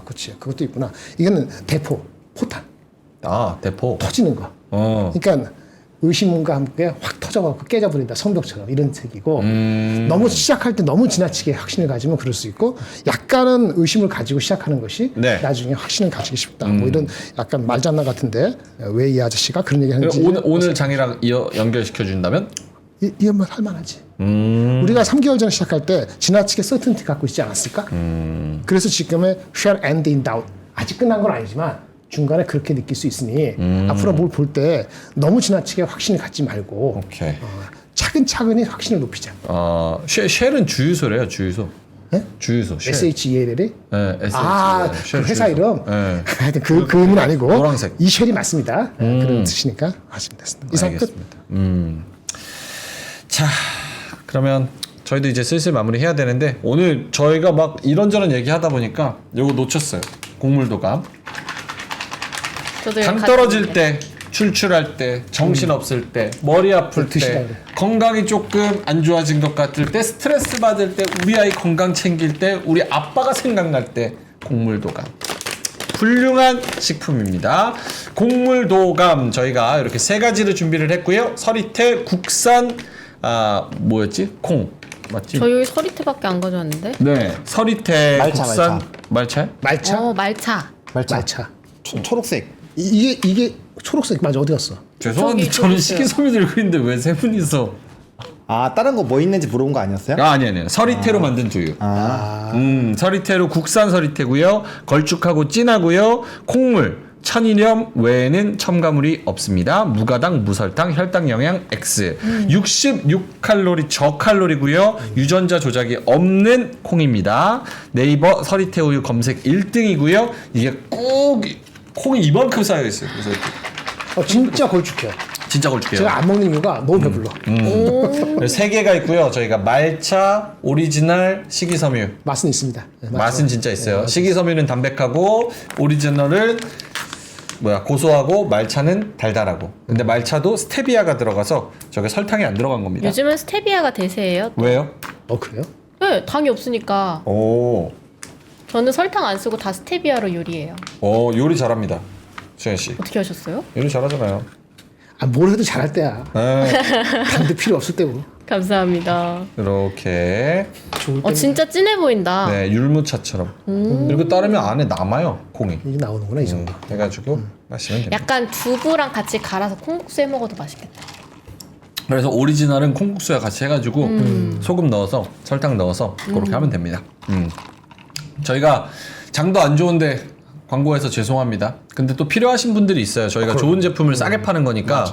D: 그렇지. 그것도 있구나. 이거는 대포, 포탄,
A: 대포.
D: 터지는 거. 그러니까 의심과 함께 확 터져갖고 깨져버린다. 성벽처럼 이런 색이고 너무 시작할 때 너무 지나치게 확신을 가지면 그럴 수 있고 약간은 의심을 가지고 시작하는 것이
A: 네.
D: 나중에 확신을 가지기 쉽다. 뭐 이런 약간 말장난 같은데 왜 이 아저씨가 그런 얘기를 하는지
A: 오늘 장이랑 연결시켜 준다면?
D: 이해만 할 만하지. 우리가 3개월 전에 시작할 때 지나치게 서튼티 갖고 있지 않았을까? 그래서 지금의 shall end in doubt 아직 끝난 건 아니지만 중간에 그렇게 느낄 수 있으니 앞으로 뭘 볼 때 너무 지나치게 확신을 갖지 말고
A: 오케이.
D: 차근차근히 확신을 높이자.
A: 쉘은 주유소래요, 주유소.
D: 네?
A: 주유소. 쉘.
D: SHELL이?
A: 네, SH.
D: 그 회사 이름?
A: 네.
D: 하여튼 그 의미는 아니고
A: 노란색.
D: 이 쉘이 맞습니다. 그런 뜻이니까 하시면 됐습니다. 이상 끝.
A: 알겠습니다. 자, 그러면 저희도 이제 슬슬 마무리해야 되는데 오늘 저희가 막 이런저런 얘기하다 보니까 요거 놓쳤어요. 곡물도감. 당 떨어질 때, 출출할 때, 정신 없을 때, 머리 아플
D: 드시라
A: 때,
D: 그래.
A: 건강이 조금 안 좋아진 것 같을 때, 스트레스 받을 때, 우리 아이 건강 챙길 때, 우리 아빠가 생각날 때 곡물도감. 훌륭한 식품입니다. 곡물도감 저희가 이렇게 세 가지를 준비를 했고요. 서리태 국산 뭐였지? 콩 맞지?
B: 저 여기 서리태밖에 안 가져왔는데.
A: 네, 서리태
C: 말차,
A: 국산 말차?
D: 말차?
B: 말차.
D: 말차.
C: 초록색.
D: 이게 초록색 맞아 어디 갔어?
A: 죄송한데
B: 저기
A: 저는
B: 있어요.
A: 식이섬유 들고 있는데 왜 세 분이서?
C: 다른 거 뭐 있는지 물어본 거 아니었어요?
A: 아니. 서리태로 만든 두유. 서리태로 국산 서리태고요. 걸쭉하고 진하고요. 콩물, 천일염 외에는 첨가물이 없습니다. 무가당, 무설탕, 혈당 영양 X. 66칼로리 저칼로리고요. 유전자 조작이 없는 콩입니다. 네이버 서리태 우유 검색 1등이고요. 이게 꼭 콩이 이만큼 쌓여 있어요. 그래서
D: 진짜 걸쭉해요.
A: 진짜 걸쭉해요.
D: 제가 안 먹는 이유가 너무 배불러.
A: 세 개가 있고요. 저희가 말차, 오리지널, 식이섬유.
D: 맛은 있습니다. 네,
A: 맛은 진짜 있어요. 식이섬유는 담백하고 오리지널은 고소하고 말차는 달달하고. 근데 말차도 스테비아가 들어가서 저게 설탕이 안 들어간 겁니다.
B: 요즘은 스테비아가 대세예요.
A: 왜요?
D: 그래요?
B: 네, 당이 없으니까.
A: 오,
B: 저는 설탕 안 쓰고 다 스테비아로 요리해요.
A: 요리 잘합니다. 수현 씨.
B: 어떻게 하셨어요?
A: 요리 잘하잖아요.
D: 뭘 해도 잘할 때야.
A: 네,
D: 단도 필요 없을 때고.
B: 감사합니다.
A: 이렇게
D: 좋을 때
B: 진짜 진해 보인다.
A: 네 율무차처럼. 그리고 따르면 안에 남아요 콩이.
D: 이게 나오는구나 이 정도.
A: 해가지고 마시면 됩니다.
B: 약간 두부랑 같이 갈아서 콩국수 해 먹어도 맛있겠다.
A: 그래서 오리지널은 콩국수와 같이 해가지고 소금 넣어서 설탕 넣어서 그렇게 하면 됩니다. 저희가 장도 안 좋은데 광고해서 죄송합니다. 근데 또 필요하신 분들이 있어요. 저희가 좋은 제품을 싸게 파는 거니까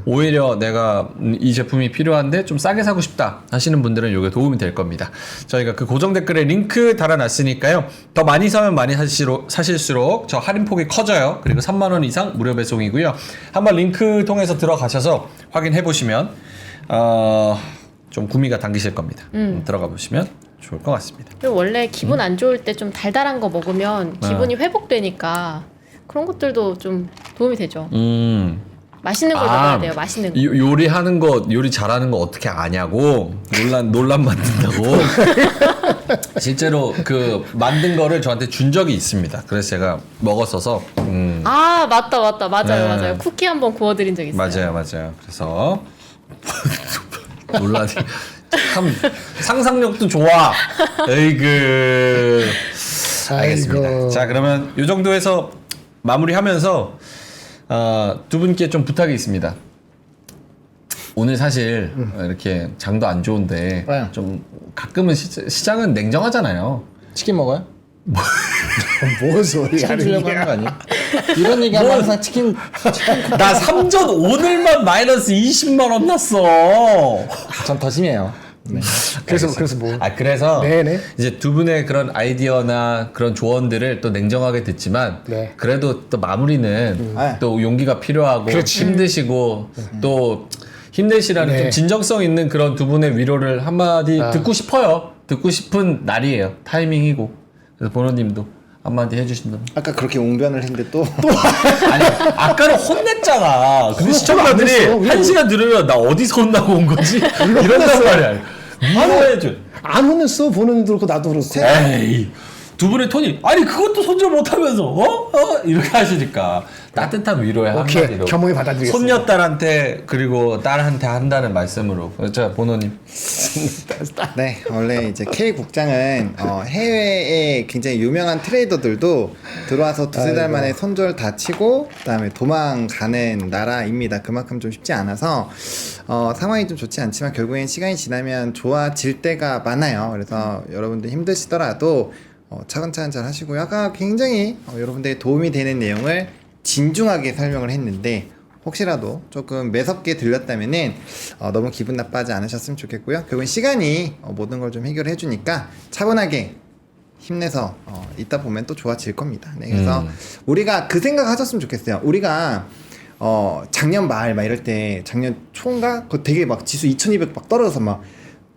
A: 오히려 내가 이 제품이 필요한데 좀 싸게 사고 싶다 하시는 분들은 이게 도움이 될 겁니다. 저희가 그 고정 댓글에 링크 달아놨으니까요. 더 많이 사면 많이 사실수록 저 할인폭이 커져요. 그리고 3만 원 이상 무료 배송이고요. 한번 링크 통해서 들어가셔서 확인해 보시면 좀 구미가 당기실 겁니다. 들어가 보시면 좋을 것 같습니다.
B: 그리고 원래 기분 안 좋을 때 좀 달달한 거 먹으면 기분이 회복되니까 그런 것들도 좀 도움이 되죠. 맛있는 걸 먹어야 돼요. 맛있는 거.
A: 요리하는 거, 요리 잘하는 거 어떻게 아냐고 논란 만든다고. 실제로 그 만든 거를 저한테 준 적이 있습니다. 그래서 제가 먹었어서.
B: 맞다.
A: 네.
B: 맞아요. 쿠키 한번 구워드린 적 있어요.
A: 맞아요. 그래서 논란이 참 상상력도 좋아. 에이그. 알겠습니다.
D: 아이고.
A: 자, 그러면 이 정도에서 마무리하면서 두 분께 좀 부탁이 있습니다. 오늘 사실 이렇게 장도 안 좋은데
C: 네.
A: 좀 가끔은 시장은 냉정하잖아요.
C: 치킨 먹어요?
D: 뭔 소리
C: 치킨
D: 하는
C: 주려고
D: 거야?
C: 하는 거 아니에요? 이런 얘기하면 항상 치킨
A: 나 3전 오늘만 마이너스 20만 원 났어.
C: 전 더 심해요. 네.
D: 그래서 뭐?
A: 그래서
D: 네네.
A: 이제 두 분의 그런 아이디어나 그런 조언들을 또 냉정하게 듣지만
D: 네.
A: 그래도 또 마무리는
C: 네.
A: 또 용기가 필요하고 힘드시고 또 힘내시라는
D: 네.
A: 좀 진정성 있는 그런 두 분의 위로를 한마디 듣고 싶어요. 듣고 싶은 날이에요. 타이밍이고. 그래서 보노님도 한마디 해주신다면.
C: 아까 그렇게 웅변을 했는데 또
A: 아니 아까는 혼냈잖아. 근데 시청자들이
D: 안 했어.
A: 한 시간 들으면 나 어디서 혼나고 온 거지? 이런단 말이야. 위로해줘.
D: 안 혼냈어. 보는 그렇고 나도 그렇고.
A: 에이 두 분의 톤이 아니 그것도 손절 못하면서 이렇게 하시니까 따뜻한 위로의
D: 오케이.
A: 한마디로
D: 겸허히 받아들이겠습니다.
A: 손녀딸한테 그리고 딸한테 한다는 말씀으로 자 보노님.
C: 네, 원래 이제 K 국장은 해외에 굉장히 유명한 트레이더들도 들어와서 두세 달 만에 손절 다 치고 그다음에 도망가는 나라입니다. 그만큼 좀 쉽지 않아서 상황이 좀 좋지 않지만 결국엔 시간이 지나면 좋아질 때가 많아요. 그래서 여러분들 힘드시더라도 차근차근 잘 하시고요. 아까 굉장히 여러분들에게 도움이 되는 내용을 진중하게 설명을 했는데 혹시라도 조금 매섭게 들렸다면은 너무 기분 나빠하지 않으셨으면 좋겠고요. 결국은 시간이 모든 걸 좀 해결해 주니까 차분하게 힘내서 있다 보면 또 좋아질 겁니다. 네, 그래서 우리가 그 생각 하셨으면 좋겠어요. 우리가 작년 말 막 이럴 때 작년 초인가 그 되게 막 지수 2200 막 떨어져서 막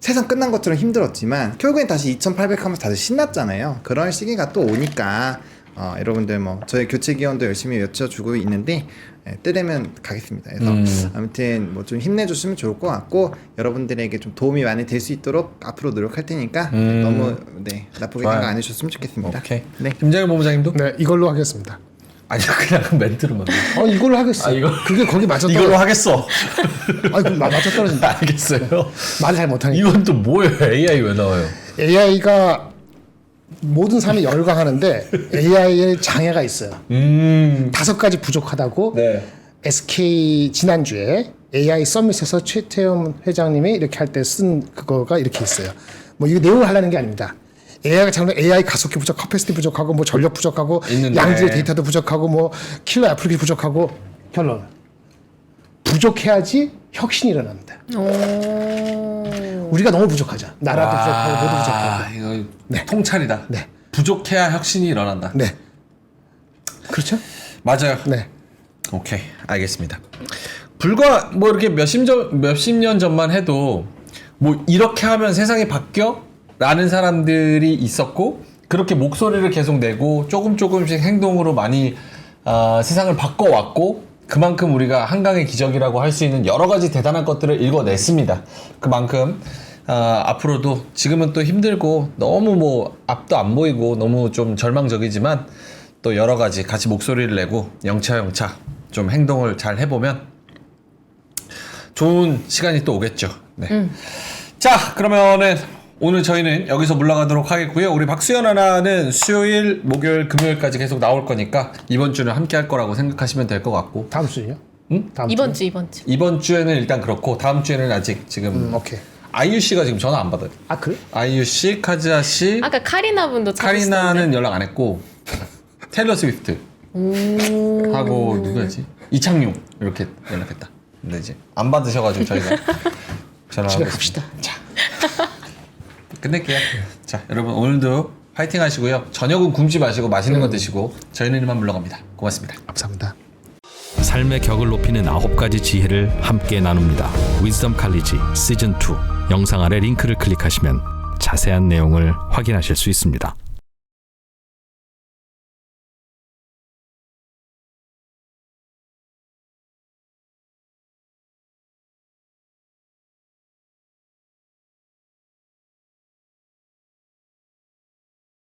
C: 세상 끝난 것처럼 힘들었지만 결국엔 다시 2800 하면서 다들 신났잖아요. 그런 시기가 또 오니까 여러분들 뭐 저희 교체 기원도 열심히 외쳐주고 있는데 때 되면 가겠습니다. 그래서 아무튼 뭐 좀 힘내줬으면 좋을 것 같고 여러분들에게 좀 도움이 많이 될 수 있도록 앞으로 노력할 테니까 너무 나쁘게
A: 좋아요.
C: 생각 안 해주셨으면 좋겠습니다.
A: 오케이.
C: 네.
A: 김장일 본부장님도?
D: 네, 이걸로 하겠습니다.
A: 아니 그냥 멘트로만.
D: 이걸로 하겠어.
A: 이거
D: 그게 거기 맞아 떨어.
A: 이걸로 하겠어.
D: 그럼 맞아 떨어진다.
A: 알겠어요.
D: 말을 잘 못하니까.
A: 이건 또 뭐예요? AI 왜 나와요?
D: AI가 모든 사람이 열광하는데 AI에 장애가 있어요. 5가지 부족하다고
A: 네.
D: SK 지난주에 AI 서밋에서 최태원 회장님이 이렇게 할 때 쓴 그거가 이렇게 있어요. 뭐 이거 내용을 하려는 게 아닙니다. AI가 장래 AI 가속기 부족, 커패시티 부족하고 뭐 전력 부족하고
A: 있는데.
D: 양질의 데이터도 부족하고 뭐 킬러 애플리케이션 부족하고 결론 부족해야지 혁신이 일어납니다. 우리가 너무 부족하죠. 나라도 부족하고 모두 부족하고.
A: 이거
D: 네.
A: 통찰이다.
D: 네.
A: 부족해야 혁신이 일어난다.
D: 네. 그렇죠?
A: 맞아요.
D: 네.
A: 오케이, 알겠습니다. 불과 뭐 이렇게 몇십 년 전만 해도 뭐 이렇게 하면 세상이 바뀌어라는 사람들이 있었고 그렇게 목소리를 계속 내고 조금씩 행동으로 많이 세상을 바꿔왔고 그만큼 우리가 한강의 기적이라고 할 수 있는 여러 가지 대단한 것들을 읽어냈습니다. 그만큼 앞으로도 지금은 또 힘들고 너무 뭐 앞도 안 보이고 너무 좀 절망적이지만 또 여러 가지 같이 목소리를 내고 영차 좀 행동을 잘 해보면 좋은 시간이 또 오겠죠. 네. 자, 그러면은 오늘 저희는 여기서 물러가도록 하겠고요. 우리 박수현 하나는 수요일, 목요일, 금요일까지 계속 나올 거니까 이번 주는 함께 할 거라고 생각하시면 될 것 같고
D: 다음 주요?
A: 응?
B: 이번 주.
A: 이번 주에는 일단 그렇고 다음 주에는 아직 지금
D: 오케이.
A: 아이유 씨가 지금 전화 안 받아요.
D: 아 그래?
A: 아이유 씨, 카즈아 씨,
B: 아까 카리나 분도
A: 카리나는 연락 안 했고 테일러 스위프트 하고 누구였지? 이창용 이렇게 연락했다. 근데 이제 안 받으셔가지고 저희가 전화하고
D: 집에
A: 있습니다.
D: 갑시다.
A: 자, 끝낼게요. 자, 여러분 오늘도 파이팅 하시고요. 저녁은 굶지 마시고 맛있는 거 드시고 저희는 이만 물러갑니다. 고맙습니다.
D: 감사합니다.
E: 삶의 격을 높이는 9가지 지혜를 함께 나눕니다. 위즈덤 칼리지 시즌 2 영상 아래 링크를 클릭하시면 자세한 내용을 확인하실 수 있습니다.